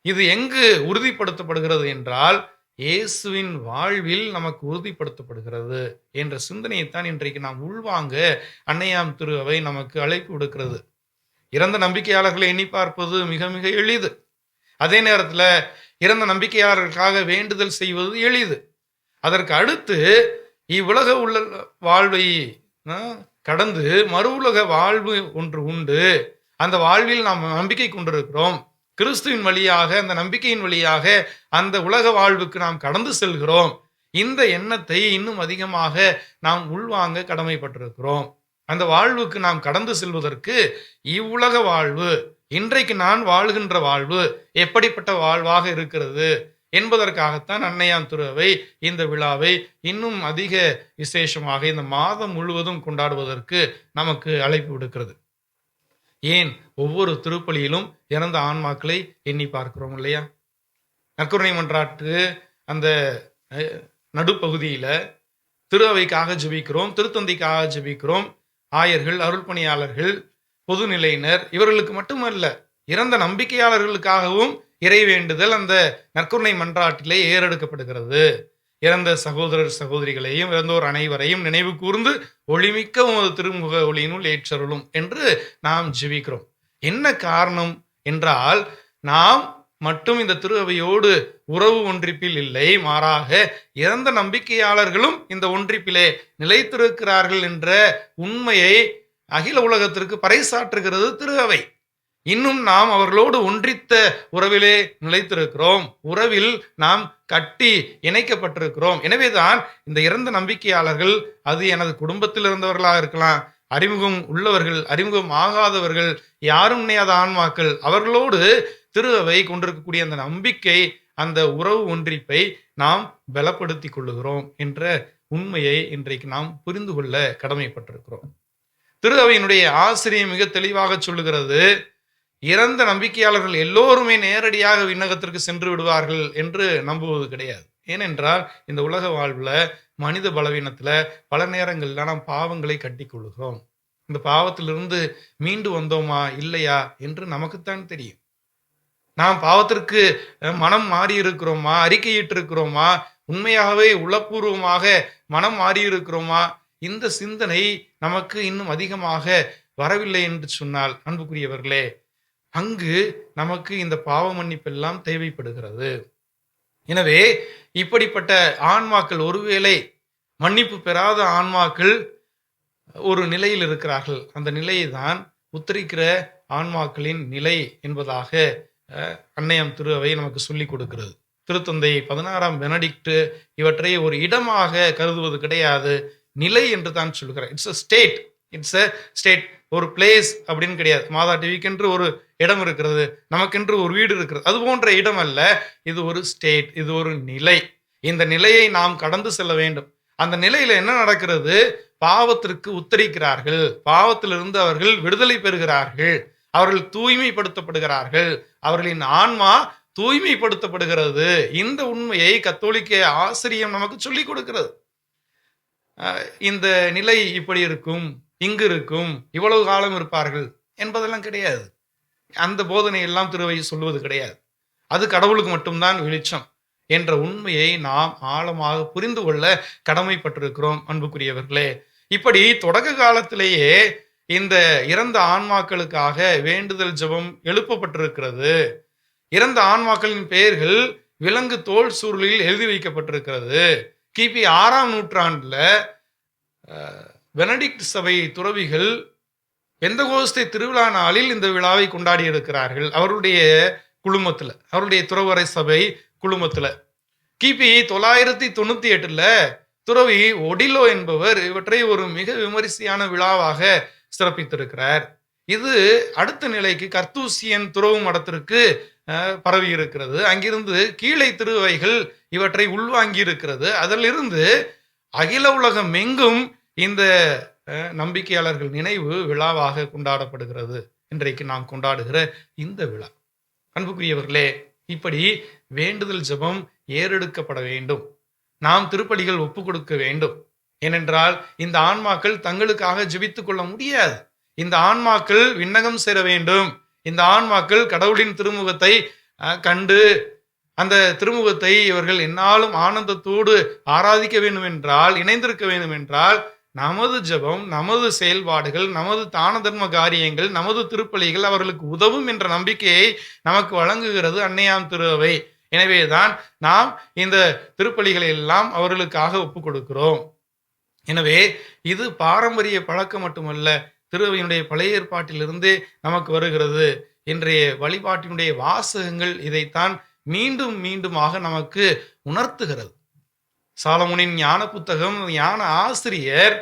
இது எங்கு உறுதிப்படுத்தப்படுகிறது என்றால் இயேசுவின் வாழ்வில் நமக்கு உறுதிப்படுத்தப்படுகிறது என்ற சிந்தனையைத்தான் இன்றைக்கு நாம் உள்வாங்க அன்னையாம் திரு அவை நமக்கு அழைப்பு விடுக்கிறது. இறந்த நம்பிக்கையாளர்களை எண்ணி பார்ப்பது மிக மிக எளிது. அதே நேரத்தில் இறந்த நம்பிக்கையாளர்களுக்காக வேண்டுதல் செய்வது எளிது. அதற்கு அடுத்து இவ்வுலக உள்ள வாழ்வை கடந்து மறு உலக வாழ்வு ஒன்று உண்டு. அந்த வாழ்வில் நாம் நம்பிக்கை கொண்டிருக்கிறோம். கிறிஸ்துவின் வழியாக, அந்த நம்பிக்கையின் வழியாக அந்த உலக வாழ்வுக்கு நாம் கடந்து செல்கிறோம். இந்த எண்ணத்தை இன்னும் அதிகமாக நாம் உள்வாங்க கடமைப்பட்டிருக்கிறோம். அந்த வாழ்வுக்கு நாம் கடந்து செல்வதற்கு இவ்வுலக வாழ்வு, இன்றைக்கு நான் வாழ்கின்ற வாழ்வு எப்படிப்பட்ட வாழ்வாக இருக்கிறது என்பதற்காகத்தான் அன்னையாம் திரு அவை இந்த விழாவை இன்னும் அதிக விசேஷமாக இந்த மாதம் முழுவதும் கொண்டாடுவதற்கு நமக்கு அழைப்பு விடுக்கிறது. ஏன் ஒவ்வொரு திருப்பலியிலும் இறந்த ஆன்மாக்களை எண்ணி பார்க்கிறோம் இல்லையா? நற்கருணை மன்றாட்டு அந்த நடுப்பகுதியில திரு அவைக்காக ஜெபிக்கிறோம், திருத்தந்தைக்காக ஜெபிக்கிறோம். ஆயர்கள், அருள்பணியாளர்கள், பொதுநிலையினர் இவர்களுக்கு மட்டுமல்ல, இறந்த நம்பிக்கையாளர்களுக்காகவும் இறை வேண்டுதல் அந்த நற்கருணை மன்றாட்டிலே ஏறெடுக்கப்படுகிறது. இறந்த சகோதரர் சகோதரிகளையும் இறந்தோர் அனைவரையும் நினைவு கூர்ந்து ஒளிமிக்க உமது திருமுக ஒளியினுள் ஏற்றருளும் என்று நாம் ஜெபிக்கிறோம். என்ன காரணம் என்றால், நாம் மட்டும் இந்த திரு அவையோடு உறவு ஒன்றிப்பில் இல்லை, மாறாக இறந்த நம்பிக்கையாளர்களும் இந்த ஒன்றிப்பிலே நிலைத்திருக்கிறார்கள் என்ற உண்மையை அகில உலகத்திற்கு பறைசாற்றுகிறது திரு அவை. இன்னும் நாம் அவர்களோடு ஒன்றித்த உறவிலே நிலைத்திருக்கிறோம். உறவில் நாம் கட்டி இணைக்கப்பட்டிருக்கிறோம். எனவேதான் இந்த இறந்த நம்பிக்கையாளர்கள், அது எனது குடும்பத்தில் இருந்தவர்களாக இருக்கலாம், அறிமுகம் உள்ளவர்கள், அறிமுகம் ஆகாதவர்கள், யாரும் நினையாத ஆன்மாக்கள், அவர்களோடு திரு அவை கொண்டிருக்கக்கூடிய அந்த நம்பிக்கை, அந்த உறவு ஒன்றிப்பை நாம் பலப்படுத்தி கொள்ளுகிறோம் என்ற உண்மையை இன்றைக்கு நாம் புரிந்து கொள்ள கடமைப்பட்டிருக்கிறோம். திரு அவையினுடைய ஆசிரியம் மிக தெளிவாக சொல்லுகிறது, இறந்த நம்பிக்கையாளர்கள் எல்லோருமே நேரடியாக விண்ணகத்திற்கு சென்று விடுவார்கள் என்று நம்புவது கிடையாது. ஏனென்றால் இந்த உலக வாழ்வுல மனித பலவீனத்துல பல நேரங்கள்ல நாம் பாவங்களை கட்டி கொள்ளுகிறோம். இந்த பாவத்திலிருந்து மீண்டு வந்தோமா இல்லையா என்று நமக்குத்தான் தெரியும். நாம் பாவத்திற்கு மனம் மாறி இருக்கிறோமா, அறிக்கையிட்டு இருக்கிறோமா, உண்மையாகவே உளப்பூர்வமாக மனம் மாறி இருக்கிறோமா, இந்த சிந்தனை நமக்கு இன்னும் அதிகமாக வரவில்லை என்று சொன்னால், அன்புக்குரியவர்களே, அங்கு நமக்கு இந்த பாவ மன்னிப்பெல்லாம் தேவைப்படுகிறது. எனவே இப்படிப்பட்ட ஆன்மாக்கள், ஒருவேளை மன்னிப்பு பெறாத ஆன்மாக்கள் ஒரு நிலையில் இருக்கிறார்கள். அந்த நிலையை தான் உத்தரிக்கிற ஆன்மாக்களின் நிலை என்பதாக அன்னையம் திரு அவை நமக்கு சொல்லிக் கொடுக்கிறது. திருத்தந்தை 16ஆம் பெனடிக்ட் இவற்றை ஒரு இடமாக கருதுவது கிடையாது, நிலை என்று தான் சொல்கிறார். இட்ஸ் அ ஸ்டேட், ஒரு பிளேஸ் அப்படின்னு கிடையாது. மாதா டிவிக்கென்று ஒரு இடம் இருக்கிறது, நமக்கென்று ஒரு வீடு இருக்கிறது, அது போன்ற இடம் அல்ல. இது ஒரு ஸ்டேட், இது ஒரு நிலை. இந்த நிலையை நாம் கடந்து செல்ல வேண்டும். அந்த நிலையில என்ன நடக்கிறது? பாவத்திற்கு உத்தரிக்கிறார்கள், பாவத்திலிருந்து அவர்கள் விடுதலை பெறுகிறார்கள், அவர்கள் தூய்மைப்படுத்தப்படுகிறார்கள், அவர்களின் ஆன்மா தூய்மைப்படுத்தப்படுகிறது. இந்த உண்மையை கத்தோலிக்க ஆசிரியம் நமக்கு சொல்லிக் கொடுக்கிறது. இந்த நிலை இப்படி இருக்கும், இங்கு இருக்கும், இவ்வளவு காலம் இருப்பார்கள் என்பதெல்லாம் கிடையாது. அந்த போதனை எல்லாம் திருவை சொல்வது கிடையாது. அது கடவுளுக்கு மட்டும்தான் வெளிச்சம் என்ற உண்மையை நாம் ஆழமாக புரிந்து கொள்ள கடமைப்பட்டிருக்கிறோம். அன்புக்குரியவர்களே, இப்படி தொடக்க காலத்திலேயே இந்த இறந்த ஆன்மாக்களுக்காக வேண்டுதல் ஜெபம் எழுப்பப்பட்டிருக்கிறது. இறந்த ஆன்மாக்களின் பெயர்கள் விலங்கு தோல் சுருளில் எழுதி வைக்கப்பட்டிருக்கிறது. கிபி 6ஆம் நூற்றாண்டுல பெனடிக்ட் சபை துறவிகள் பெந்தகோஸ்தே திருவிழா நாளில் இந்த விழாவை கொண்டாடி இருக்கிறார்கள். அவருடைய குழுமத்துல, அவருடைய துறவரை சபை குழுமத்துல கிபி 998 துறவி ஒடிலோ என்பவர் இவற்றை ஒரு மிக விமரிசையான விழாவாக சிறப்பித்திருக்கிறார். இது அடுத்த நிலைக்கு கர்த்தூசியன் துறவு மடத்திற்கு பரவி இருக்கிறது. அங்கிருந்து கீழே திருவைகள் இவற்றை உள்வாங்கி இருக்கிறது. அதிலிருந்து அகில உலகம் எங்கும் இந்த நம்பிக்கையாளர்கள் நினைவு விழாவாக கொண்டாடப்படுகிறது. இன்றைக்கு நாம் கொண்டாடுகிற இந்த விழா. அன்புக்குரியவர்களே, இப்படி வேண்டுதல் ஜெபம் ஏறெடுக்கப்பட வேண்டும். நாம் திருப்பலிகள் ஒப்பு கொடுக்க வேண்டும். ஏனென்றால் இந்த ஆன்மாக்கள் தங்களுக்காக ஜெபித்துக் கொள்ள முடியாது. இந்த ஆன்மாக்கள் விண்ணகம் சேர வேண்டும். இந்த ஆன்மாக்கள் கடவுளின் திருமுகத்தை கண்டு அந்த திருமுகத்தை இவர்கள் என்னாலும் ஆனந்தத்தோடு ஆராதிக்க வேண்டும் என்றால், இணைந்திருக்க வேண்டும் என்றால், நமது ஜெபம், நமது செயல்பாடுகள், நமது தான தர்ம காரியங்கள், நமது திருப்பலிகள் அவர்களுக்கு உதவும் என்ற நம்பிக்கையை நமக்கு வழங்குகிறது அன்னையாம் திரு அவை. எனவேதான் நாம் இந்த திருப்பலிகளை எல்லாம் அவர்களுக்காக ஒப்பு கொடுக்கிறோம். எனவே இது பாரம்பரிய பழக்கம் மட்டுமல்ல, திருவையினுடைய பழைய ஏற்பாட்டிலிருந்தே நமக்கு வருகிறது. இன்றைய வழிபாட்டினுடைய வாசகங்கள் இதைத்தான் மீண்டும் மீண்டுமாக நமக்கு உணர்த்துகிறது. சாலமோனின் ஞான புத்தகம், ஞான ஆசிரியர்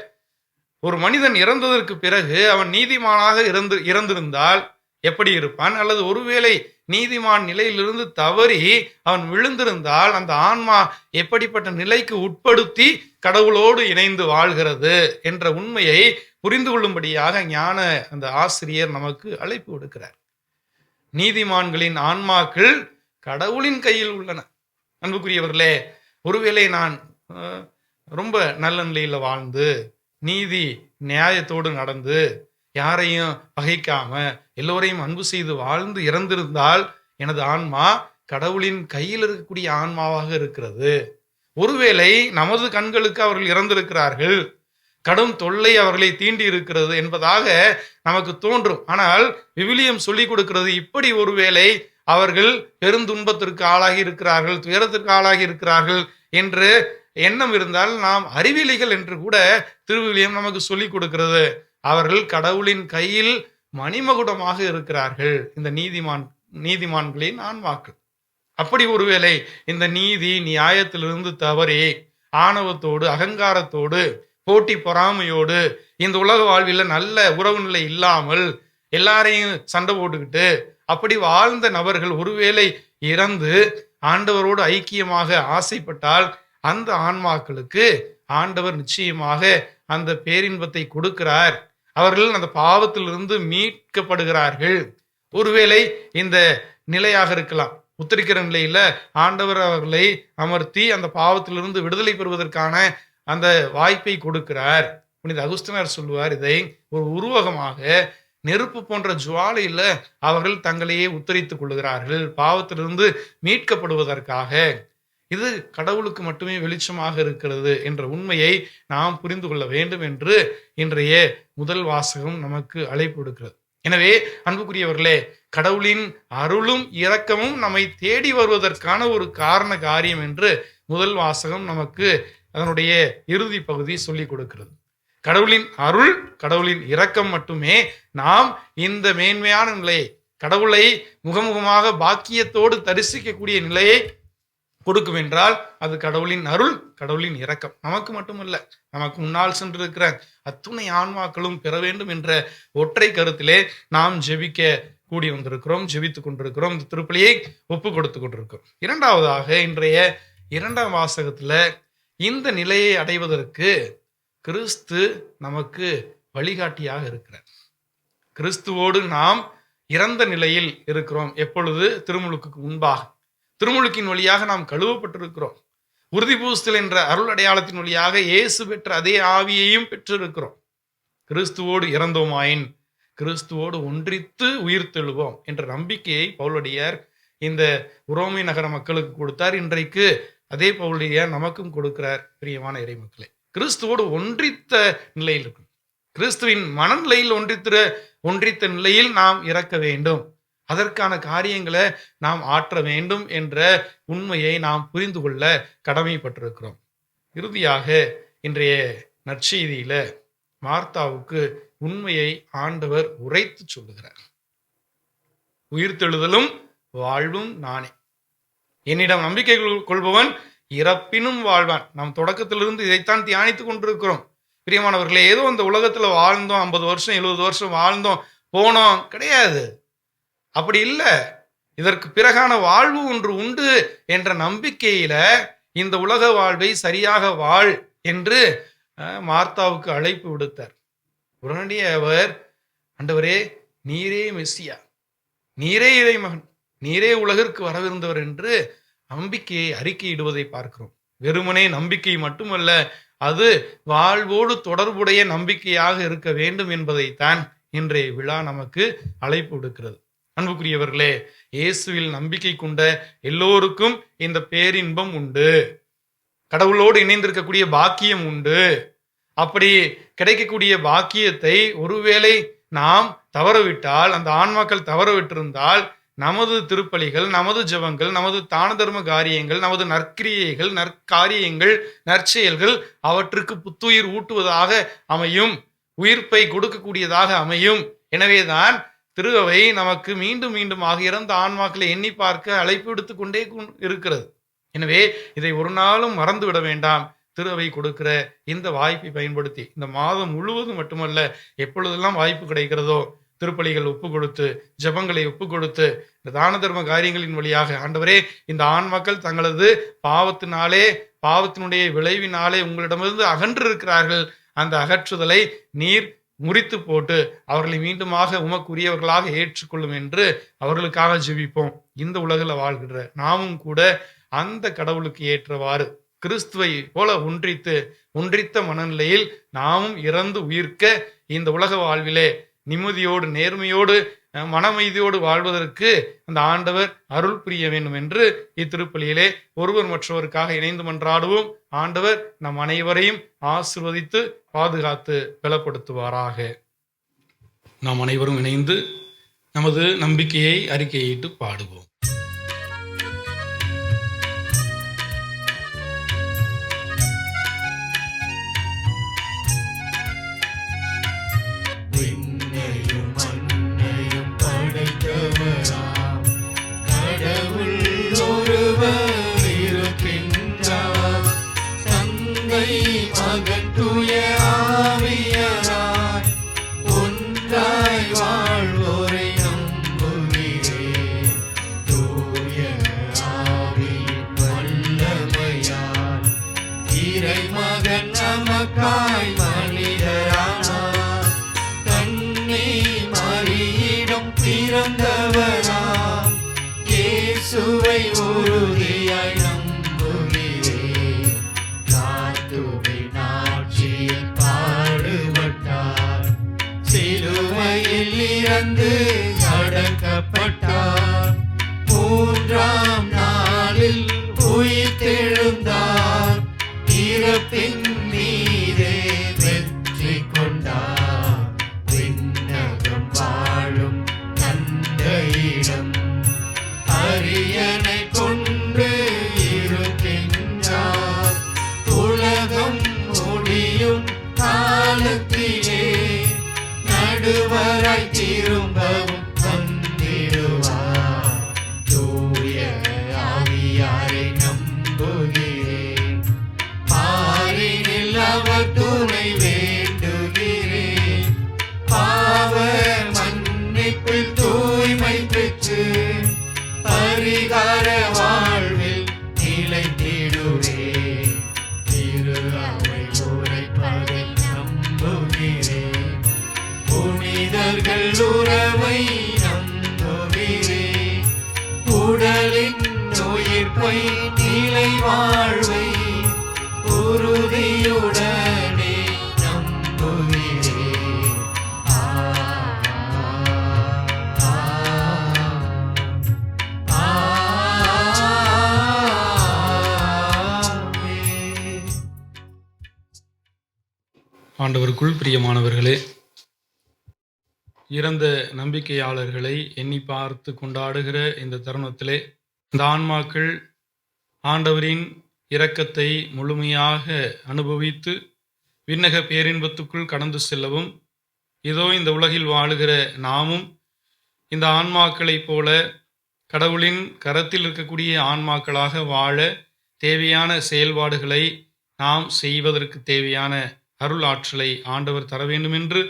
ஒரு மனிதன் இறந்ததற்கு பிறகு அவன் நீதிமானாக இறந்திருந்தால் எப்படி இருப்பான், அல்லது ஒருவேளை நீதிமான் நிலையிலிருந்து தவறி அவன் விழுந்திருந்தால் அந்த ஆன்மா எப்படிப்பட்ட நிலைக்கு உட்படுத்தி கடவுளோடு இணைந்து வாழ்கிறது என்ற உண்மையை புரிந்து கொள்ளும்படியாக ஞான அந்த ஆசிரியர் நமக்கு அழைப்பு விடுக்கிறார். நீதிமான்களின் ஆன்மாக்கள் கடவுளின் கையில் உள்ளன. அன்புக்குரியவர்களே, ஒருவேளை நான் ரொம்ப நல்ல நிலையில வாழ்ந்து நீதி நியாயத்தோடு நடந்து யாரையும் பகைக்காம எல்லோரையும் அன்பு செய்து வாழ்ந்து இறந்திருந்தால் எனது ஆன்மா கடவுளின் கையில் இருக்கக்கூடிய ஆன்மாவாக இருக்கிறது. ஒருவேளை நமது கண்களுக்கு அவர்கள் இறந்திருக்கிறார்கள், கடும் தொல்லை அவர்களை தீண்டி இருக்கிறது என்பதாக நமக்கு தோன்றும். ஆனால் விவிலியம் சொல்லிக் கொடுக்கிறது, இப்படி ஒருவேளை அவர்கள் பெருந்துன்பத்திற்கு ஆளாகி இருக்கிறார்கள், துயரத்திற்கு ஆளாகி இருக்கிறார்கள் என்று எண்ணம் இருந்தால் நாம் அறிவிலிகள் என்று கூட திருவிவிலியம் நமக்கு சொல்லிக் கொடுக்கிறது. அவர்கள் கடவுளின் கையில் மணிமகுடமாக இருக்கிறார்கள், இந்த நீதிமான்களின் ஆன்மாக்கள். அப்படி ஒருவேளை இந்த நீதி நியாயத்திலிருந்து தவறி ஆணவத்தோடு அகங்காரத்தோடு போட்டி பொறாமையோடு இந்த உலக வாழ்வில் நல்ல உறவு நிலை இல்லாமல் எல்லாரையும் சண்டை போட்டுக்கிட்டு அப்படி வாழ்ந்த நபர்கள் ஒருவேளை இறந்து ஆண்டவரோடு ஐக்கியமாக ஆசைப்பட்டால் அந்த ஆன்மாக்களுக்கு ஆண்டவர் நிச்சயமாக அந்த பேரின்பத்தை கொடுக்கிறார். அவர்கள் அந்த பாவத்திலிருந்து மீட்கப்படுகிறார்கள். ஒருவேளை இந்த நிலையாக இருக்கலாம், உத்தரிக்கிற நிலையில ஆண்டவர் அவர்களை அமர்த்தி அந்த பாவத்திலிருந்து விடுதலை பெறுவதற்கான அந்த வாய்ப்பை கொடுக்கிறார். புனித அகுஸ்தினார் சொல்லுவார், இதை ஒரு உருவகமாக நெருப்பு போன்ற ஜுவாலையில அவர்கள் தங்களையே உத்தரித்துக் கொள்கிறார்கள் பாவத்திலிருந்து மீட்கப்படுவதற்காக. இது கடவுளுக்கு மட்டுமே வெளிச்சமாக இருக்கிறது என்ற உண்மையை நாம் புரிந்து கொள்ள வேண்டும் என்று இன்றைய முதல் வாசகம் நமக்கு அழைப்பு விடுக்கிறது. எனவே அன்புக்குரியவர்களே, கடவுளின் அருளும் இரக்கமும் நம்மை தேடி வருவதற்கான ஒரு காரண காரியம் என்று முதல் வாசகம் நமக்கு அதனுடைய இறுதி பகுதி சொல்லிக் கொடுக்கிறது. கடவுளின் அருள், கடவுளின் இரக்கம் மட்டுமே நாம் இந்த மேன்மையான நிலையை, கடவுளை முகமுகமாக பாக்கியத்தோடு தரிசிக்கக்கூடிய நிலையை கொடுக்கும் என்றால் அது கடவுளின் அருள், கடவுளின் இரக்கம். நமக்கு மட்டுமல்ல, நமக்கு முன்னால் சென்றிருக்கிற அத்துணை ஆன்மாக்களும் பெற வேண்டும் என்ற ஒற்றை கருத்திலே நாம் ஜெபிக்க கூடி வந்திருக்கிறோம், ஜெபித்துக் கொண்டிருக்கிறோம், இந்த திருப்பலியை ஒப்பு கொடுத்து கொண்டிருக்கிறோம். இரண்டாவதாக இன்றைய இரண்டாம் வாசகத்துல இந்த நிலையை அடைவதற்கு கிறிஸ்து நமக்கு வழிகாட்டியாக இருக்கிறார். கிறிஸ்துவோடு நாம் இறந்த நிலையில் இருக்கிறோம். எப்பொழுது? திருமுழுக்கு முன்பாக. திருமுழுக்கின் வழியாக நாம் கழுவப்பட்டிருக்கிறோம். உறுதி பூசுதல் என்ற அருள் அடையாளத்தின் வழியாக இயேசு பெற்ற அதே ஆவியையும் பெற்றிருக்கிறோம். கிறிஸ்துவோடு இறந்தோமாயின் கிறிஸ்துவோடு ஒன்றித்து உயிர்த்தெழுவோம் என்ற நம்பிக்கையை பவுலடியார் இந்த உரோமை நகர மக்களுக்கு கொடுத்தார். இன்றைக்கு அதே பவுலடியார் நமக்கும் கொடுக்கிறார். பிரியமான இறைமக்களே, கிறிஸ்துவோடு ஒன்றித்த நிலையில் இருக்கும், கிறிஸ்துவின் மனநிலையில் ஒன்றித்த நிலையில் நாம் இறக்க வேண்டும். அதற்கான காரியங்களை நாம் ஆற்ற வேண்டும் என்ற உண்மையை நாம் புரிந்து கொள்ள கடமைப்பட்டிருக்கிறோம். இறுதியாக இன்றைய நற்செய்தியில மார்த்தாவுக்கு உண்மையை ஆண்டவர் உரைத்து சொல்லுகிறார். உயிர்த்தெழுதலும் வாழ்வும் நானே, என்னிடம் நம்பிக்கை கொள்பவன் இறப்பினும் வாழ்வான். நாம் தொடக்கத்திலிருந்து இதைத்தான் தியானித்துக் கொண்டிருக்கிறோம். பிரியமானவர்களே, ஏதோ இந்த உலகத்துல வாழ்ந்தோம், 50 வருஷம் 70 வருஷம் வாழ்ந்தோம் போனோம் கிடையாது. அப்படி இல்லை. இதற்கு பிறகான வாழ்வு ஒன்று உண்டு என்ற நம்பிக்கையில இந்த உலக வாழ்வை சரியாக வாழ் என்று மார்த்தாவுக்கு அழைப்பு விடுத்தார். உடனடியே அவர், ஆண்டவரே, நீரே மெசியா, நீரே இறைமகன், நீரே உலகிற்கு வரவிருந்தவர் என்று நம்பிக்கையை அறிக்கையிடுவதை பார்க்கிறோம். வெறுமனே நம்பிக்கை மட்டுமல்ல, அது வாழ்வோடு தொடர்புடைய நம்பிக்கையாக இருக்க வேண்டும் என்பதைத்தான் இன்றைய விழா நமக்கு அழைப்பு விடுக்கிறது. அன்புக்குரியவர்களே, இயேசுவில் நம்பிக்கை கொண்ட எல்லோருக்கும் இந்த பேரின்பம் உண்டு, கடவுளோடு இணைந்திருக்கக்கூடிய பாக்கியம் உண்டு. அப்படி கிடைக்கக்கூடிய பாக்கியத்தை ஒருவேளை நாம் தவறவிட்டால், அந்த ஆன்மாக்கள் தவறவிட்டிருந்தால், நமது திருப்பலிகள், நமது ஜெபங்கள், நமது தான தர்ம காரியங்கள், நமது நற்கிரியைகள், நற்காரியங்கள், நற்செயல்கள் அவற்றுக்கு புத்துயிர் ஊட்டுவதாக அமையும், உயிர்ப்பை கொடுக்கக்கூடியதாக அமையும். எனவேதான் திரு அவை நமக்கு மீண்டும் மீண்டுமாக இறந்த ஆன்மாக்களை எண்ணி பார்க்க அழைப்பு எடுத்து கொண்டே இருக்கிறது. எனவே இதை ஒரு நாளும் மறந்து விட வேண்டாம். திரு அவை கொடுக்கிற இந்த வாய்ப்பை பயன்படுத்தி இந்த மாதம் முழுவதும் மட்டுமல்ல, எப்பொழுதெல்லாம் வாய்ப்பு கிடைக்கிறதோ திருப்பலிகள் ஒப்பு கொடுத்து, ஜபங்களை ஒப்பு கொடுத்து, இந்த தான தர்ம காரியங்களின் வழியாக, ஆண்டவரே, இந்த ஆன்மாக்கள் தங்களது பாவத்தினாலே, பாவத்தினுடைய விளைவினாலே உங்களிடமிருந்து அகன்று இருக்கிறார்கள், அந்த அகற்றுதலை நீர் முறித்து போட்டு அவர்களை மீண்டுமாக உமக்குரியவர்களாக ஏற்றுக்கொள்ளும் என்று அவர்களுக்காக ஜெபிப்போம். இந்த உலகில் வாழ்கின்ற நாமும் கூட அந்த கடவுளுக்கு ஏற்றவாறு கிறிஸ்துவை போல ஒன்றித்த மனநிலையில் நாமும் இறந்து உயிர்க்க இந்த உலக வாழ்விலே நிம்மதியோடு, நேர்மையோடு, மனமைதியோடு வாழ்வதற்கு அந்த ஆண்டவர் அருள் புரிய வேண்டும் என்று இத்திருப்பலியிலே ஒருவர் மற்றவருக்காக இணைந்து மன்றாடுவோம். ஆண்டவர் நம் அனைவரையும் ஆசீர்வதித்து பாதுகாத்து பலப்படுத்துவாராக. நாம் அனைவரும் இணைந்து நமது நம்பிக்கையை அறிக்கையிட்டு பாடுவோம். இயேசுவை உறுதியாய் நம்புகிறேன். காத்துவின் ஆட்சியில் பாடுபட்டார், சிலுவையில் இறந்து அடக்கப்பட்டார், 3ஆம் நாளில் உயிர்த்தெழுந்தார், இறப்பின் மீதே வெற்றி கொண்டார். விண்ணகம் வாழும் தந்தையிடம் அரியணை கொண்டு இருக்கின்றார். உலகம் முடியும் காலத்திலே நடுவராய் திரும்பவும் வந்திடுவார். தூய ஆவியாரை நம்புகிறேன், பாரினில் அவர் துணை வேண்டுகிறேன். பாவ மன்னிப்பில் தூய்மை பெற்று பரிகார வாழ்வில் நிலைத்திடுவேன். திரு அவை உரைப்பதை நம்புகிறேன், புனிதர்கள் உறவை நம்புகிறேன். உடலின் உயிர்ப்பை நிலை வாழ்வை உறுதியுடனே நம்புகிறேன். ஆண்டவருக்குள் பிரியமானவர்களே, இறந்த நம்பிக்கையாளர்களை எண்ணி பார்த்து கொண்டாடுகிற இந்த தருணத்திலே இந்த ஆன்மாக்கள் ஆண்டவரின் இரக்கத்தை முழுமையாக அனுபவித்து விண்ணக பேரின்பத்துக்குள் கடந்து செல்லவும், இதோ இந்த உலகில் வாழுகிற நாமும் இந்த ஆன்மாக்களைப் போல கடவுளின் கரத்தில் இருக்கக்கூடிய ஆன்மாக்களாக வாழ தேவையான செயல்பாடுகளை நாம் செய்வதற்கு தேவையான அருள் ஆற்றலை ஆண்டவர் தர வேண்டும் என்று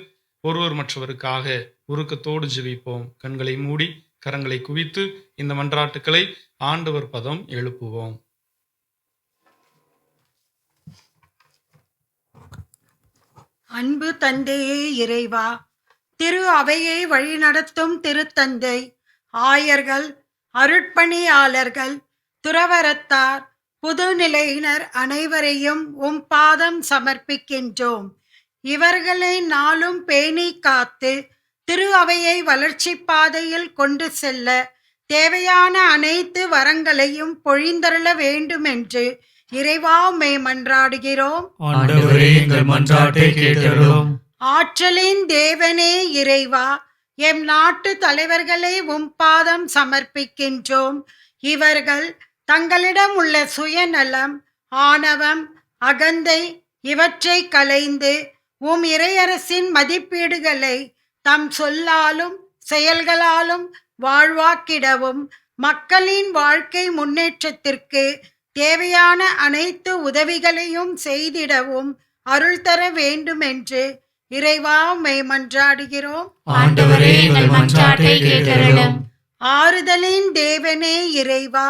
ஒருவர் மற்றவருக்காக உருக்கத்தோடு ஜெபிப்போம். கண்களை மூடி கரங்களை குவித்து இந்த மன்றாட்டுக்களை ஆண்டவர் பதம் எழுப்புவோம். அன்பு தந்தையே இறைவா, திரு அவையை வழிநடத்தும் திருத்தந்தை, ஆயர்கள், அருட்பணியாளர்கள், துறவரத்தார், புதுநிலையினர் அனைவரையும் உம் பாதம் சமர்ப்பிக்கின்றோம். இவர்களை நாளும் பேணி காத்து திரு அவையை வளர்ச்சி பாதையில் கொண்டு செல்ல தேவையான அனைத்து வரங்களையும் பொழிந்தருள வேண்டும் என்று இறைவா உம்மை மன்றாடுகிறோம். ஆண்டவரே, எங்கள் மன்றாட்டை கேட்டருளும். ஆற்றலின் தேவனே இறைவா, எம் நாட்டு தலைவர்களை உம் பாதம் சமர்ப்பிக்கின்றோம். இவர்கள் தங்களிடம் உள்ள சுயநலம், ஆணவம், அகந்தை இவற்றை களைந்து உம் இறையரசின் மதிப்பீடுகளை தம் சொல்லாலும் செயல்களாலும் வாழ்வாக்கிடவும், மக்களின் வாழ்க்கை முன்னேற்றத்திற்கு தேவையான அனைத்து உதவிகளையும் செய்திடவும் அருள் தர வேண்டும் என்று இறைவா உம்மை மன்றாடுகிறோம். ஆண்டவரே, எங்கள் மன்றாட்டை கேட்டருளும். ஆறுதலின் தேவனே இறைவா,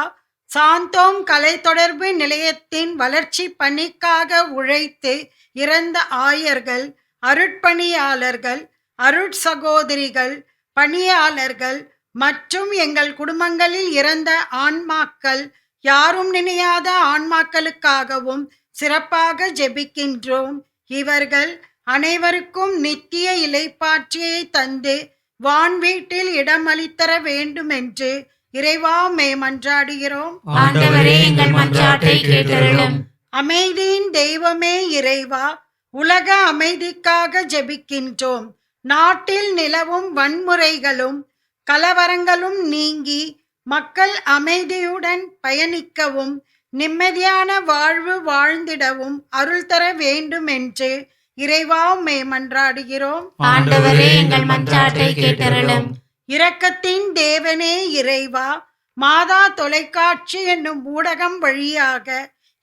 சாந்தோம் கலை தொடர்பு நிலையத்தின் வளர்ச்சி பணிக்காக உழைத்து இறந்த ஆயர்கள், அருட்பணியாளர்கள், அருட்சகோதரிகள், பணியாளர்கள் மற்றும் எங்கள் குடும்பங்களில் இறந்த ஆன்மாக்கள், யாரும் நினையாத ஆன்மாக்களுக்காகவும் சிறப்பாக ஜெபிக்கின்றோம். இவர்கள் அனைவருக்கும் நித்திய இளைப்பாற்றியை தந்து வான் வீட்டில் இடமளித்தர வேண்டும் என்று இறைவா உம்மை மன்றாடுகிறோம். ஆண்டவரே, எங்கள் மன்றாட்டை கேட்டருளும். அமைதியின் தெய்வமே இறைவா, உலக அமைதிக்காக ஜெபிக்கின்றோம். நாட்டில் நிலவும் வன்முறைகளும் கலவரங்களும் நீங்கி மக்கள் அமைதியுடன் பயணிக்கவும் நிம்மதியான வாழ்வு வாழ்ந்திடவும் அருள் தர வேண்டும் என்று இறைவா உம்மை மன்றாடுகிறோம். ஆண்டவரே, எங்கள் மன்றாட்டை கேட்டருளும். இரக்கத்தின் தேவனே இறைவா, மாதா தொலைக்காட்சி என்னும் ஊடகம் வழியாக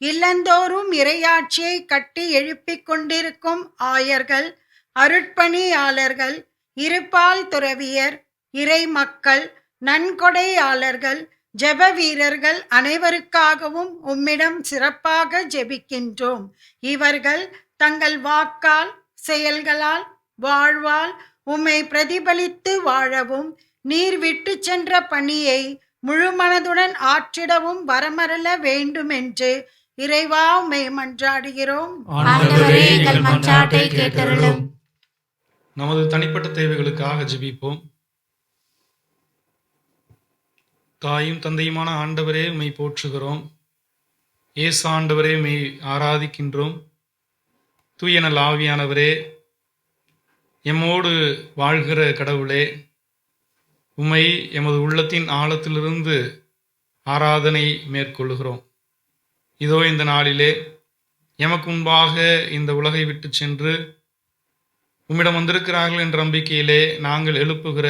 இல்லந்தோறும் இறையாட்சியை கட்டி எழுப்பிக் கொண்டிருக்கும் ஆயர்கள், அருட்பணியாளர்கள், இருபால் துறவியர், இறை மக்கள், நன்கொடையாளர்கள், ஜெப வீரர்கள் அனைவருக்காகவும் உம்மிடம் சிறப்பாக ஜெபிக்கின்றோம். இவர்கள் தங்கள் வாக்கால், செயல்களால், வாழ்வால் உம்மை பிரதிபலித்து வாழவும், நீர் விட்டு சென்ற பணியை முழுமனதுடன் ஆற்றிடவும் வரமருள வேண்டும் என்று இறைவா உம்மை மன்றாடுகிறோம். ஆண்டவரே, எங்கள் மன்றாட்டை கேட்டருளும். நமது தனிப்பட்ட தேவைகளுக்காக ஜெபிப்போம். தாயும் தந்தையுமான ஆண்டவரே, உம்மை போற்றுகிறோம். இயேசு ஆண்டவரே, உம்மை ஆராதிக்கின்றோம். தூய நல் ஆவியானவரே, எம்மோடு வாழ்கிற கடவுளே, உம்மை எமது உள்ளத்தின் ஆழத்திலிருந்து ஆராதனை மேற்கொள்கிறோம். இதோ இந்த நாளிலே எமக்கு முன்பாக இந்த உலகை விட்டு சென்று உம்மிடம் வந்திருக்கிறார்கள் என்ற நம்பிக்கையிலே நாங்கள் எழுப்புகிற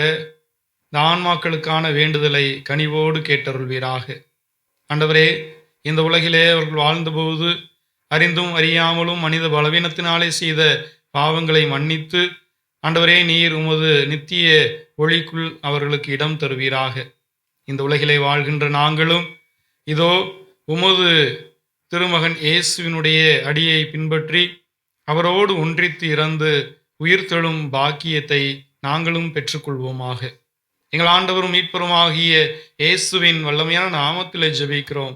இந்த ஆன்மாக்களுக்கான வேண்டுதலை கனிவோடு கேட்டருள்வீராக. ஆண்டவரே, இந்த உலகிலே அவர்கள் வாழ்ந்தபோது அறிந்தும் அறியாமலும் மனித பலவீனத்தினாலே செய்த பாவங்களை மன்னித்து, ஆண்டவரே, நீர் உமது நித்திய ஒளிக்குள் அவர்களுக்கு இடம் தருவீராக. இந்த உலகிலே வாழ்கின்ற நாங்களும் இதோ உமது திருமகன் இயேசுவினுடைய அடியை பின்பற்றி அவரோடு ஒன்றித்து இறந்து உயிர்த்தெழும் பாக்கியத்தை நாங்களும் பெற்றுக்கொள்வோமாக. எங்கள் ஆண்டவரும் மீட்பருமாகிய இயேசுவின் வல்லமையான நாமத்திலே ஜெபிக்கிறோம்.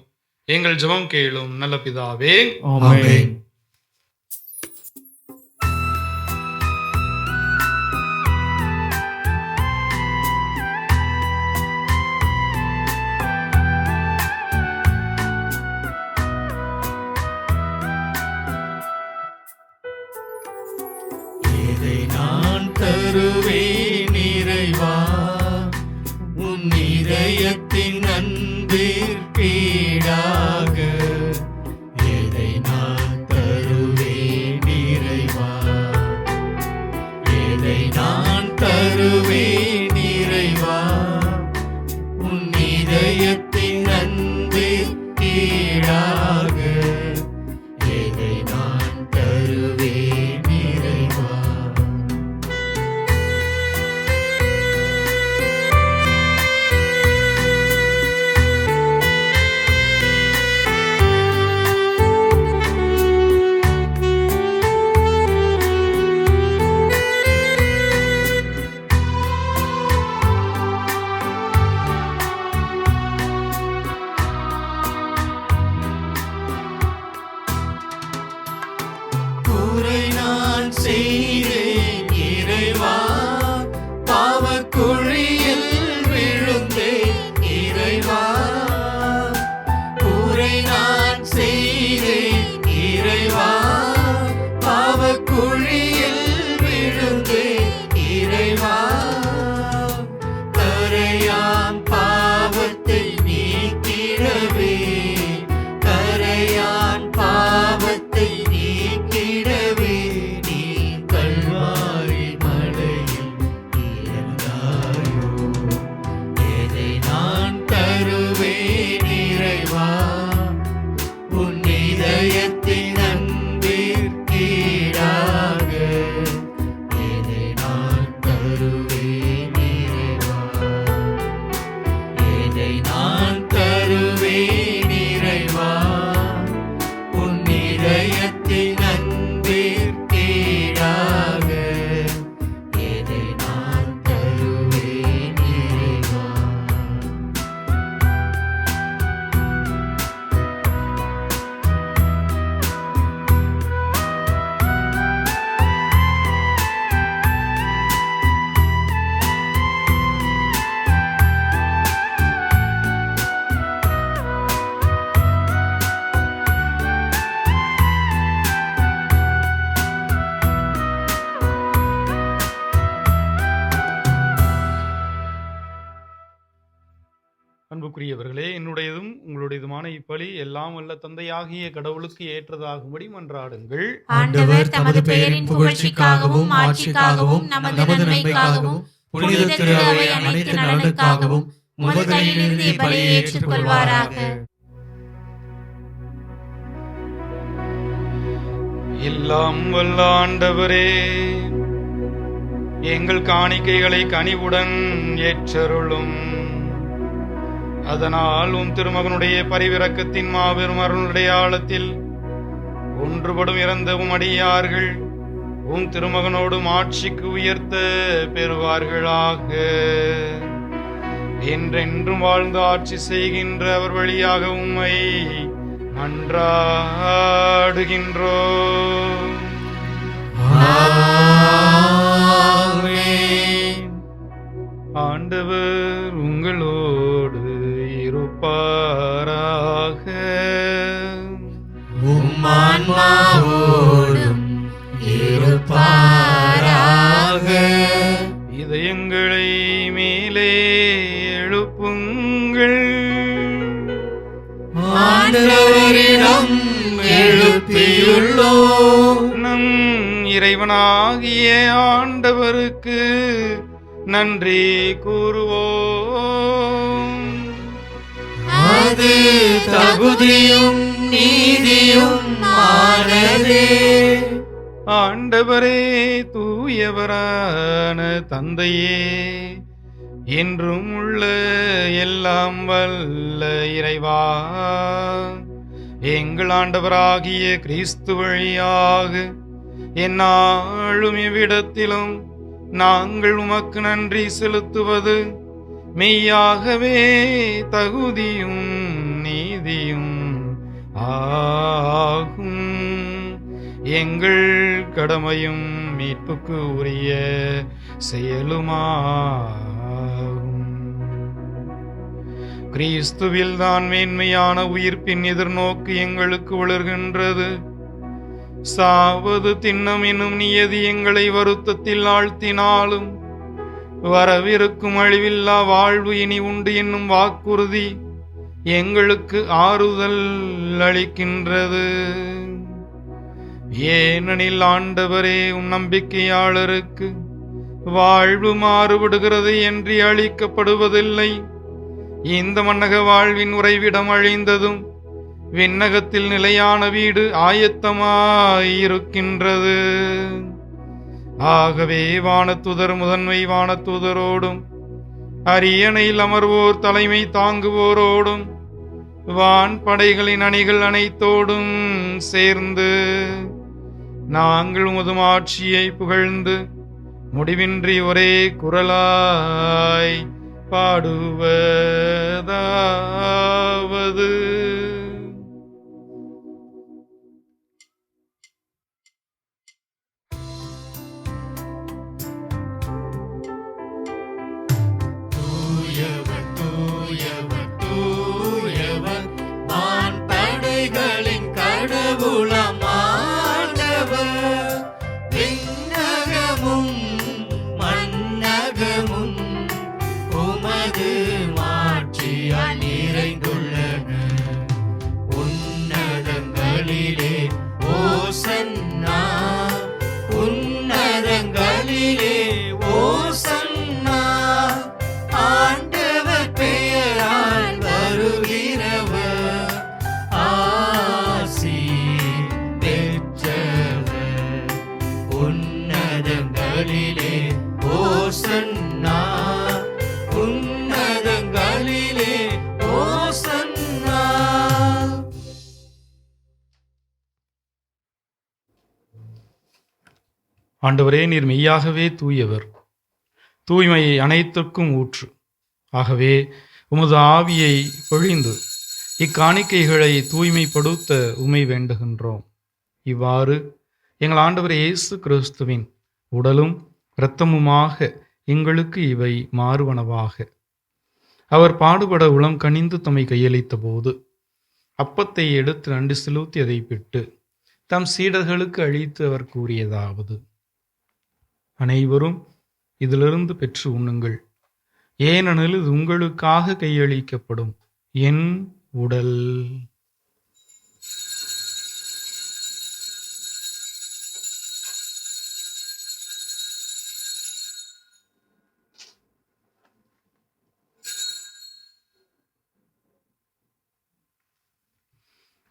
எங்கள் ஜெபம் கேளும் நல்ல பிதாவே. ஆமென். இதை நான் தருவேன் இறைவா, உன் இதயத்தின் அன்பிற்கீடாக. இதை நான் தருவேன் இறைவா, செய்தேன் இறைவா, பாவக்குழியில் விழுந்தேன் இறைவா. கூரை நான் செய்தேன் இறைவா, பாவக்குழியில் விழுந்தேன் இறைவா. கரையான் பாவத்தை நீக்கிடவே, கரையான் பாவத்தை நீக்கிடவே நீ கல்வாரி மலையில் இறந்தாயோ. எதை நான் தருவேன் இறைவா, உன் இதயத்தின் அன்பிற்கீடாக. எதை நான் தருவேன் இறைவா, எதை நான் தருவேன் இறைவா, உன் இதயத்தின் அன்பிற்கீடாக. எதை நான் தருவேன் இறைவா. அன்புக்குரியவர்களே, என்னுடையதும் உங்களுடையதுமான இப்பலி எல்லாம் வல்ல தந்தையாகிய கடவுளுக்கு ஏற்றதாகும்படி மன்றாடுங்கள். ஆண்டவர் தமது பெயரின் புகழ்ச்சிக்காகவும் ஆட்சிக்காகவும் நமது நன்மைக்காகவும் புனித திரு அவை அனைத்து நலனுக்காகவும் உமது கையிலிருந்து இப்பலியை ஏற்றுக்கொள்வாராக. எல்லாம் வல்ல ஆண்டவரே, எங்கள் காணிக்கைகளை கனிவுடன் ஏற்றருளும். அதனால் உம் திருமகனுடைய பரிவிரக்கத்தின் மாபெரும் அருளுடைய ஆழத்தில் ஒன்றுபடும் இறந்த உம் அடியார்கள் உம் திருமகனோடும் ஆட்சிக்கு உயர்த்த பெறுவார்களாக. என்றென்றும் வாழ்ந்து ஆட்சி செய்கின்ற அவர் வழியாக உம்மை மன்றாடுகின்றோம். ஆமென். ஆண்டவர் உங்களோடு இருப்பாராக. உம் ஆன்மாவோடும் இருப்பாராக. இதயங்களை மேலே எழுப்புங்கள். ஆண்டவரிடம் எழுப்பியுள்ளோம். நம் இறைவனாகிய ஆண்டவருக்கு நன்றி கூறுவோம். அது தகுதியும் நீதியும் ஆனதே. ஆண்டவரே, தூயவரான தந்தையே, என்றும் உள்ள எல்லாம் வல்ல இறைவா, எங்கள் ஆண்டவராகிய கிறிஸ்து வழியாக எந்நாளும் எவ்விடத்திலும் நாங்கள் உமக்கு நன்றி செலுத்துவது மெய்யாகவே தகுதியும் நீதியும் ஆகும். எங்கள் கடமையும் மீட்புக்கு உரிய செயலுமாகும். கிறிஸ்துவில் தான் மேன்மையான உயிர்ப்பின் எதிர்நோக்கு எங்களுக்கு வளர்கின்றது. சாவது திண்ணம் என்னும் நியதி எங்களை வருத்தத்தில் ஆழ்த்தினாலும் வரவிருக்கும் அழிவில்லா வாழ்வு இனி உண்டு என்னும் வாக்குறுதி எங்களுக்கு ஆறுதல் அளிக்கின்றது. ஏனெனில் ஆண்டவரே, உம் நம்பிக்கையாளருக்கு வாழ்வு மாறுபடுகிறது என்று அளிக்கப்படுவதில்லை. இந்த மன்னக வாழ்வின் உறைவிடம் அழிந்ததும் விண்ணகத்தில் நிலையான வீடு ஆயத்தமாயிருக்கின்றது. ஆகவே வானத்துதர் முதன்மை வானத்துதரோடும் அரியணையில் அமர்வோர் தலைமை தாங்குவோரோடும் வான் படைகளின் அணிகள் அனைத்தோடும் சேர்ந்து நாங்கள் உமது ஆட்சியை புகழ்ந்து முடிவின்றி ஒரே குரலாய் பாடுவதாவது: நகரங்களிலே ஓசன்னா, ஆண்டவர் பெயரால் வருகிறவர் ஆசி பெற்றவர். உன்னதங்களிலே ஓசன்னா, உன்னதங்களிலே ஓசன்னா. ஆண்டவரே, நீர் மெய்யாகவே தூயவர், தூய்மை அனைத்திற்கும் ஊற்று. ஆகவே உமது ஆவியை பொழிந்து இக்காணிக்கைகளை தூய்மைப்படுத்த உமை வேண்டுகின்றோம். இவ்வாறு எங்கள் ஆண்டவர் இயேசு கிறிஸ்துவின் உடலும் இரத்தமுமாக எங்களுக்கு இவை மாறுவனவாக. அவர் பாடுபட உளம் கனிந்து தம்மை கையளித்த போது அப்பத்தை எடுத்து நன்றி செலுத்தி அதை பிட்டு தம் சீடர்களுக்கு அளித்து அவர் கூறியதாவது: அனைவரும் இதிலிருந்து பெற்று உண்ணுங்கள், ஏனெனில் இது உங்களுக்காக கையளிக்கப்படும் என் உடல்.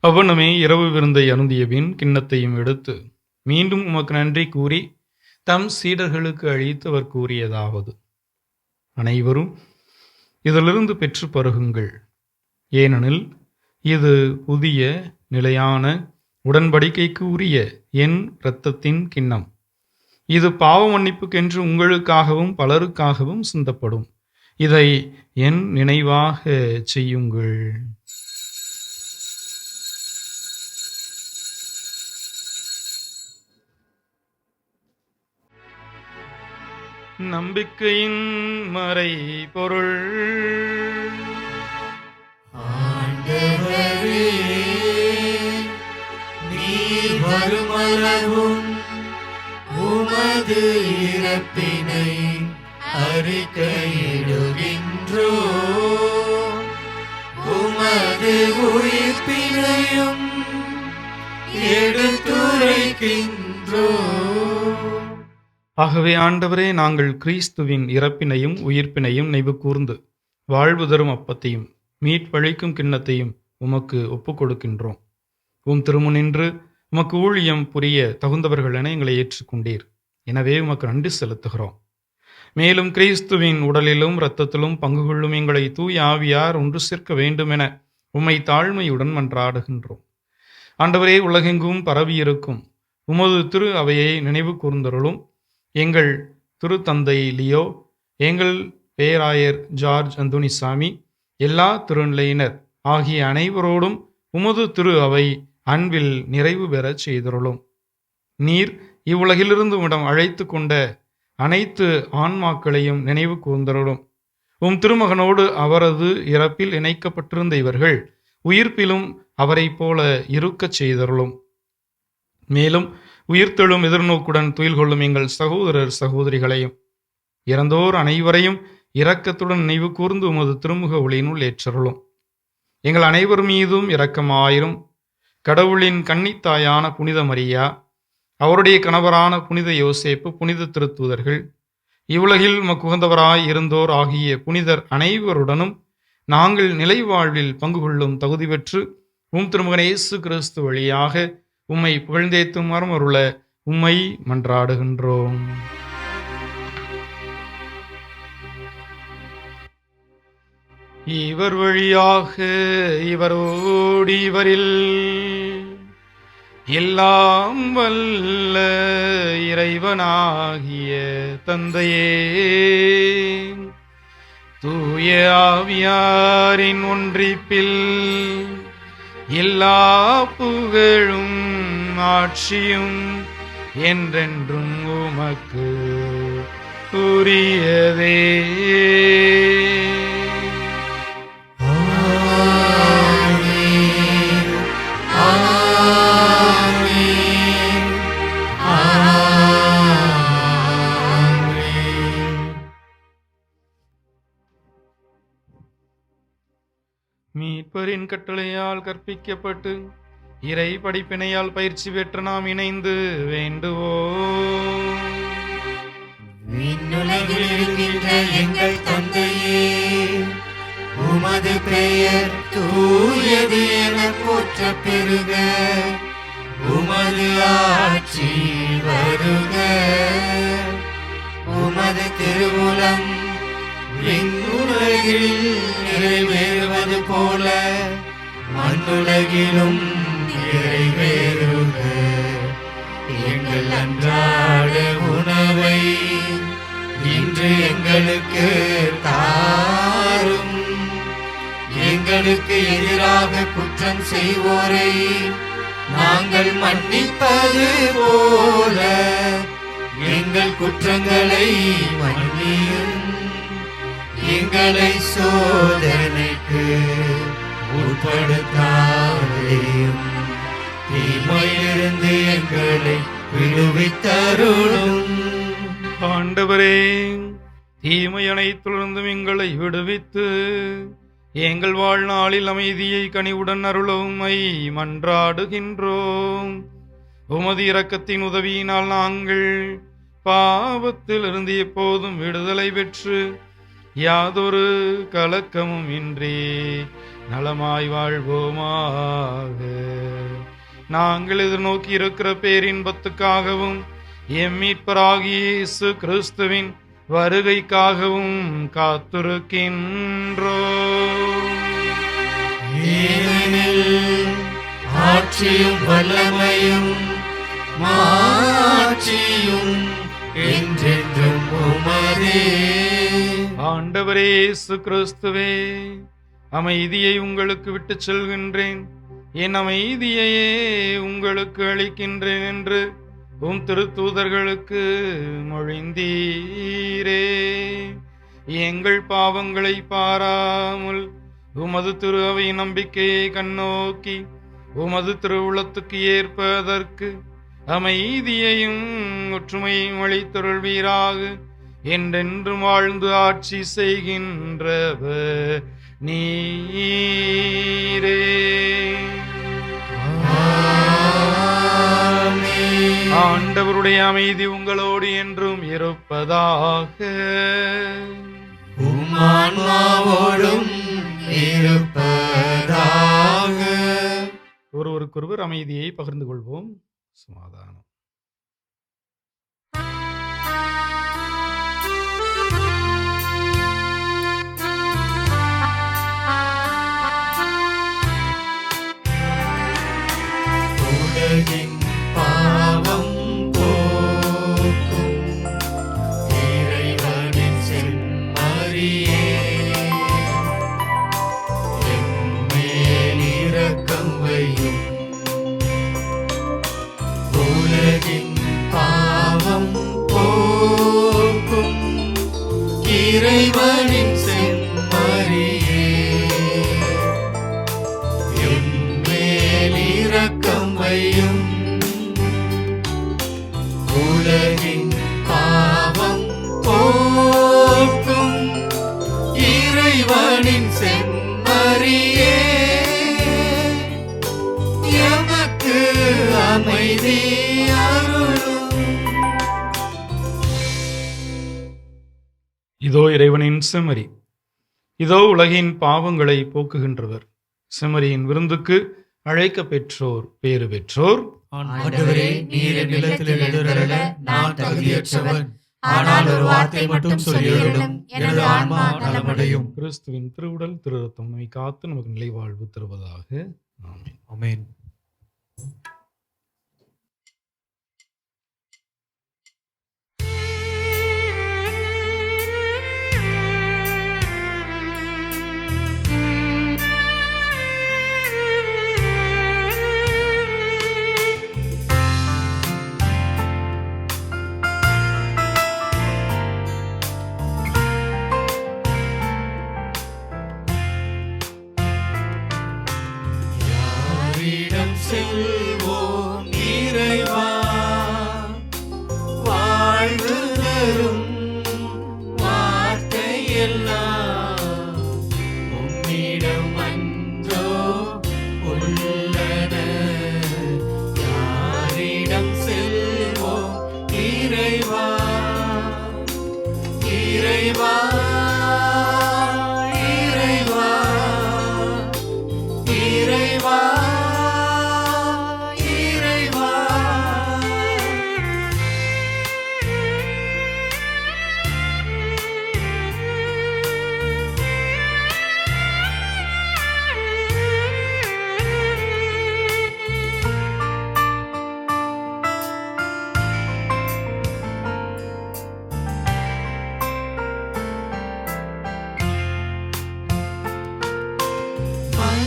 அவ்வண்ணமே இரவு விருந்தை அருந்திய பின் கிண்ணத்தையும் எடுத்து மீண்டும் உமக்கு நன்றி கூறி தம் சீடர்களுக்கு அளித்து அவர் கூறியதாவது: அனைவரும் இதிலிருந்து பெற்று பருகுங்கள், ஏனெனில் இது புதிய நிலையான உடன்படிக்கைக்கு உரிய என் இரத்தத்தின் கிண்ணம். இது பாவ மன்னிப்புக்கென்று உங்களுக்காகவும் பலருக்காகவும் சிந்தப்படும். இதை என் நினைவாக செய்யுங்கள். நம்பிக்கையின் மறை பொருள். ஆண்டவரே, நீர் வருமளவும் உமது இறப்பினை அறிக்கையிடுகின்றோ, உமது உயிர்ப்பினையும் எடுத்துரைக்கின்றோ. ஆகவே ஆண்டவரே, நாங்கள் கிறிஸ்துவின் இறப்பினையும் உயிர்ப்பினையும் நினைவு கூர்ந்து வாழ்வு தரும் அப்பத்தையும் மீட்பளிக்கும் கிண்ணத்தையும் உமக்கு ஒப்புக் கொடுக்கின்றோம். உம் திருமுனின்று உமக்கு ஊழியம் புரிய தகுந்தவர்கள் என எங்களை ஏற்றுக்கொண்டீர். எனவே உமக்கு நன்றி செலுத்துகிறோம். மேலும் கிறிஸ்துவின் உடலிலும் இரத்தத்திலும் பங்கு கொள்ளும் எங்களை தூய ஆவியார் ஒன்று சேர்க்க வேண்டும் என உம்மை தாழ்மையுடன் மன்றாடுகின்றோம். ஆண்டவரே, உலகெங்கும் பரவியிருக்கும் உமது திரு அவையை நினைவு கூர்ந்தருளும். எங்கள் திருத்தந்தை லியோ, எங்கள் பேராயர் ஜார்ஜ் அந்தோனிசாமி, எல்லா திருநிலையினர் ஆகிய அனைவரோடும் உமது திரு அவை அன்பில் நிறைவு பெறச் செய்தருளும். நீர் இவ்வுலகிலிருந்து உம்மிடம் அழைத்து கொண்ட அனைத்து ஆன்மாக்களையும் நினைவு கூர்ந்தருளும். உம் திருமகனோடு அவரது இறப்பில் இணைக்கப்பட்டிருந்த இவர்கள் உயிர்ப்பிலும் அவரை போல இருக்கச் செய்தருளும். மேலும் உயிர்த்தெழும் எதிர்நோக்குடன் துயில் கொள்ளும் எங்கள் சகோதரர் சகோதரிகளையும் இறந்தோர் அனைவரையும் இரக்கத்துடன் நினைவு கூர்ந்து உமது திருமுக ஒளியினுள் ஏற்றருளும். எங்கள் அனைவர் மீதும் இரக்கமாயிரும். கடவுளின் கன்னித்தாயான புனித மரியா, அவருடைய கணவரான புனித யோசேப்பு, புனித திருத்தூதர்கள், இவ்வுலகில் உமக்குகந்தவராய் இருந்தோர் ஆகிய புனிதர் அனைவருடனும் நாங்கள் நிலை வாழ்வில் பங்கு கொள்ளும் தகுதி பெற்று உம் திருமகன் இயேசு கிறிஸ்து வழியாக உம்மை புகழ்ந்தேத்தும் அருள உம்மை மன்றாடுகின்றோம். இவர் வழியாக இவரோடு இவரில் எல்லாம் வல்ல இறைவனாகிய தந்தையே, தூய ஆவியாரின் ஒன்றிப்பில் எல்லா புகழும் ஆட்சியும் என்றென்றும் உமக்கு உரியதே. மீட்பரின் கட்டளையால் கற்பிக்கப்பட்டு இறை படிப்பினையால் பயிற்சி பெற்று நாம் இணைந்து வேண்டுவோம். இருக்கின்ற எங்கள் தந்தையே, உமது பெயர் தூயது என போற்ற பெறுக. உமது ஆட்சி வருக. உமது திருவுளம் விண்ணுலகில் நிறைவேறுவது போல மண்ணுலகிலும் நிறைவேறுக. எங்கள் அன்றாட உணவை இன்று எங்களுக்கு தாரும். எங்களுக்கு எதிராக குற்றம் செய்வோரை நாங்கள் மன்னிப்பது போல எங்கள் குற்றங்களை மன்னியும். எங்களை சோதனைக்கு உட்படுத்தாதேயும், தீமையிலிருந்து எங்களை விடுவித்தருளும். ஆண்டவரே, தீமை அனைத்திலிருந்தும் எங்களை விடுவித்து எங்கள் வாழ்நாளில் அமைதியை கனிவுடன் அருளவுமை மன்றாடுகின்றோம். உமது இரக்கத்தின் உதவியினால் நாங்கள் பாவத்திலிருந்து எப்போதும் விடுதலை பெற்று யாதொரு கலக்கமும் இன்றி நலமாய் வாழ்வோமாக. நாங்கள் எதிர்நோக்கி இருக்கிற பேரின்பத்துக்காகவும் எம் மீட்பராகிய இயேசு கிறிஸ்துவின் வருகைக்காகவும் காத்திருக்கின்றோம். ஏனெனில் ஆட்சியும் வல்லமையும் மாட்சியும் என்றென்றும் உமதே. ஆண்டவரே இயேசு கிறிஸ்துவே, அமைதியை உங்களுக்கு விட்டுச் செல்கின்றேன், என் அமைதியையே உங்களுக்கு அளிக்கின்றேன் என்று உம் திருத்தூதர்களுக்கு மொழிந்தீரே. எங்கள் பாவங்களை பாராமல் உமது திரு அவை நம்பிக்கையை கண்ணோக்கி உமது திருவுளத்துக்கு ஏற்பதற்கு அமைதியையும் ஒற்றுமையும் அளித்தருள்வீராக. என்றென்றும் வாழ்ந்து ஆட்சி செய்கின்றவர் நீரே. ஆண்டவருடைய அமைதி உங்களோடு என்றும் இருப்பதாக. உம் ஆன்மாவோடும் இருப்பதாக. ஒருவருக்கொருவர் அமைதியை பகிர்ந்து கொள்வோம். சமாதானம். உலகின் பாவம் போக்கும் இறைவனின் செம்மறியே, எம்மேல் இரக்கம் வையும். உலகின் பாவம் போக்கும் இறைவனின் செம்மறியே, எம்மேல் இரக்கம் வையும். உலகின் பாவம் போக்கும் இறைவனின் செம்மறியே, எமக்கு அமைதி அருளும். இதோ இறைவனின் செம்மறி, இதோ உலகின் பாவங்களை போக்குகின்றவர். செம்மறியின் விருந்துக்கு அழைக்க பெற்றோர் பேறு பெற்றோர். ஆண்டவரே, நீர் என் நிலத்தில் எழுந்தருள நான் தகுதியற்றவன். ஆனால் ஒரு வார்த்தை மட்டும் சொல்லியருளும், எனது ஆன்மா நலமடையும். கிறிஸ்துவின் திருவுடல் திரு ரத்தம் நம்மை காத்து நமக்கு நிலை வாழ்வு தருவதாக. ஆமென். ஆமென். யாரிடம் செல்வோம் இறைவா, வாழ்வு தரும் வார்த்தையெல்லாம் உம்மிடம் அன்றோ உள்ளன. யாரிடம் செல்வோம் இறைவா, இறைவா இறைவா இறைவா இறைவா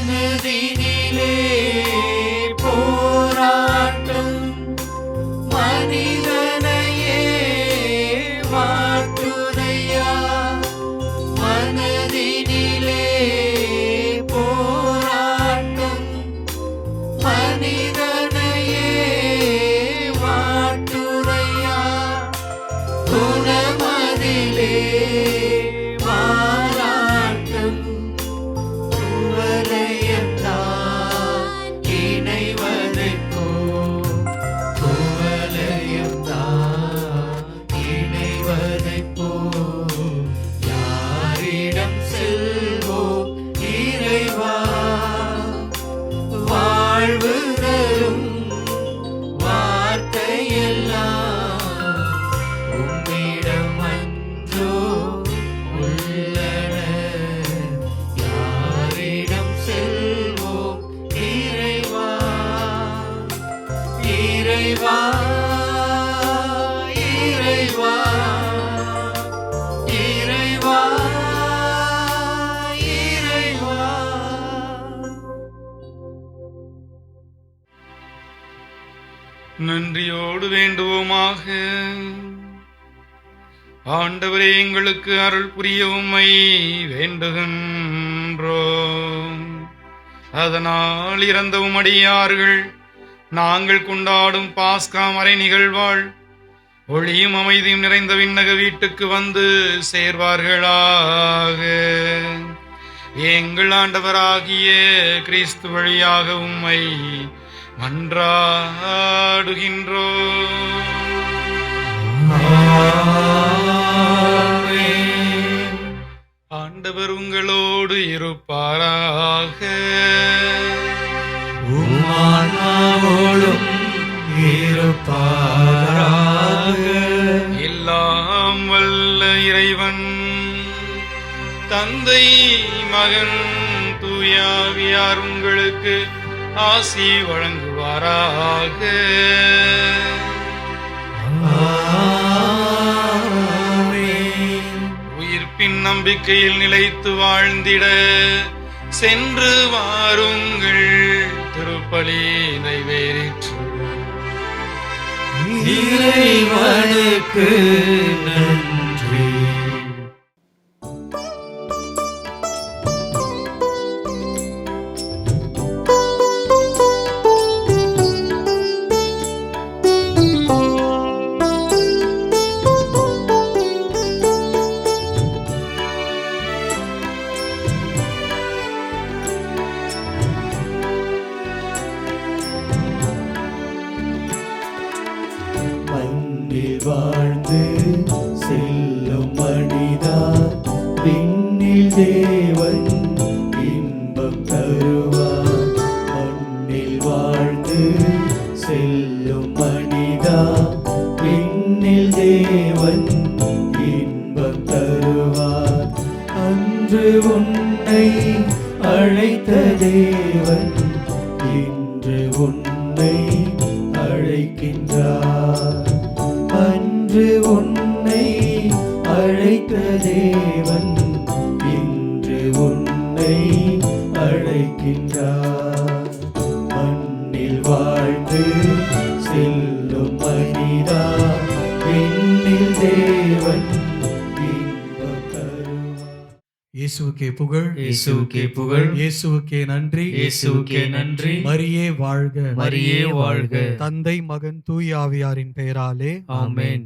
மனதினிலே போராட்டம் மனிதனையே மாற்றுதையா மனதினிலே போராட்டம் மனிதனையே மாற்றுதையா குணமதிலே மாறாட்டம் குவலயம்தான் இணைவதைப்போ குவலயம்தான் இணைவதைப்போ யாரிடம் செல்வோம் இறைவா வாழ்வு தரும் வார்த்தையெல்லாம் உம்மிடம் அன்றோ உள்ளன யாரிடம் செல்வோம் இறைவா இறைவா இறைவா இறைவா இறைவா நன்றியோடு வேண்டுவோமாக. ஆண்டவரே, எங்களுக்கு அருள் புரிய உம்மை வேண்டுகின்றோம். அதனால் இறந்த உமடியார்கள் நாங்கள் கொண்டாடும் பாஸ்கா மறை நிகழ்வாள் ஒளியும் அமைதியும் நிறைந்த விண்ணக வீட்டுக்கு வந்து சேர்வார்களாக. எங்கள் ஆண்டவராகிய கிறிஸ்து வழியாக உம்மை மன்றாடுகின்றோம். ஆண்டவர் உங்களோடு இருப்பாராக. உம்மாவோடும் இருப்பாராக. எல்லாம் வல்ல இறைவன் தந்தை மகன் தூயாவியார் உங்களுக்கு ஆசி வழங்குவாராக. உயிர்ப்பின் நம்பிக்கையில் நிலைத்து வாழ்ந்திட சென்று வாருங்கள். திருப்பலி நிறைவேறிற்று. இறைவனுக்கு நன்றி. மண்ணில் வாழ்ந்து செல்லும் மனிதா, விண்ணில் தேவன் இன்பம் தருவார். மண்ணில் வாழ்ந்து செல்லும் மனிதா, விண்ணில் தேவன் இன்பம் தருவார். அன்று உன்னை அழைத்த தேவன் இன்று உன்னை அழைக்கின்றார். அன்று உன்னை அழைத்த தேவன் இன்று உன்னை அழைக்கின்றார். மண்ணில் வாழ்ந்து செல்லும் மனிதா, விண்ணில் தேவன் இன்பம் தருவார். இயேசுவுக்கே புகழ், இயேசுவுக்கே புகழ், இயேசுவுக்கே நன்றி, இயேசுவுக்கே நன்றி. மரியே வாழ்க, மரியே வாழ்க. தந்தை மகன் தூய ஆவியாரின் பெயராலே ஆமென்.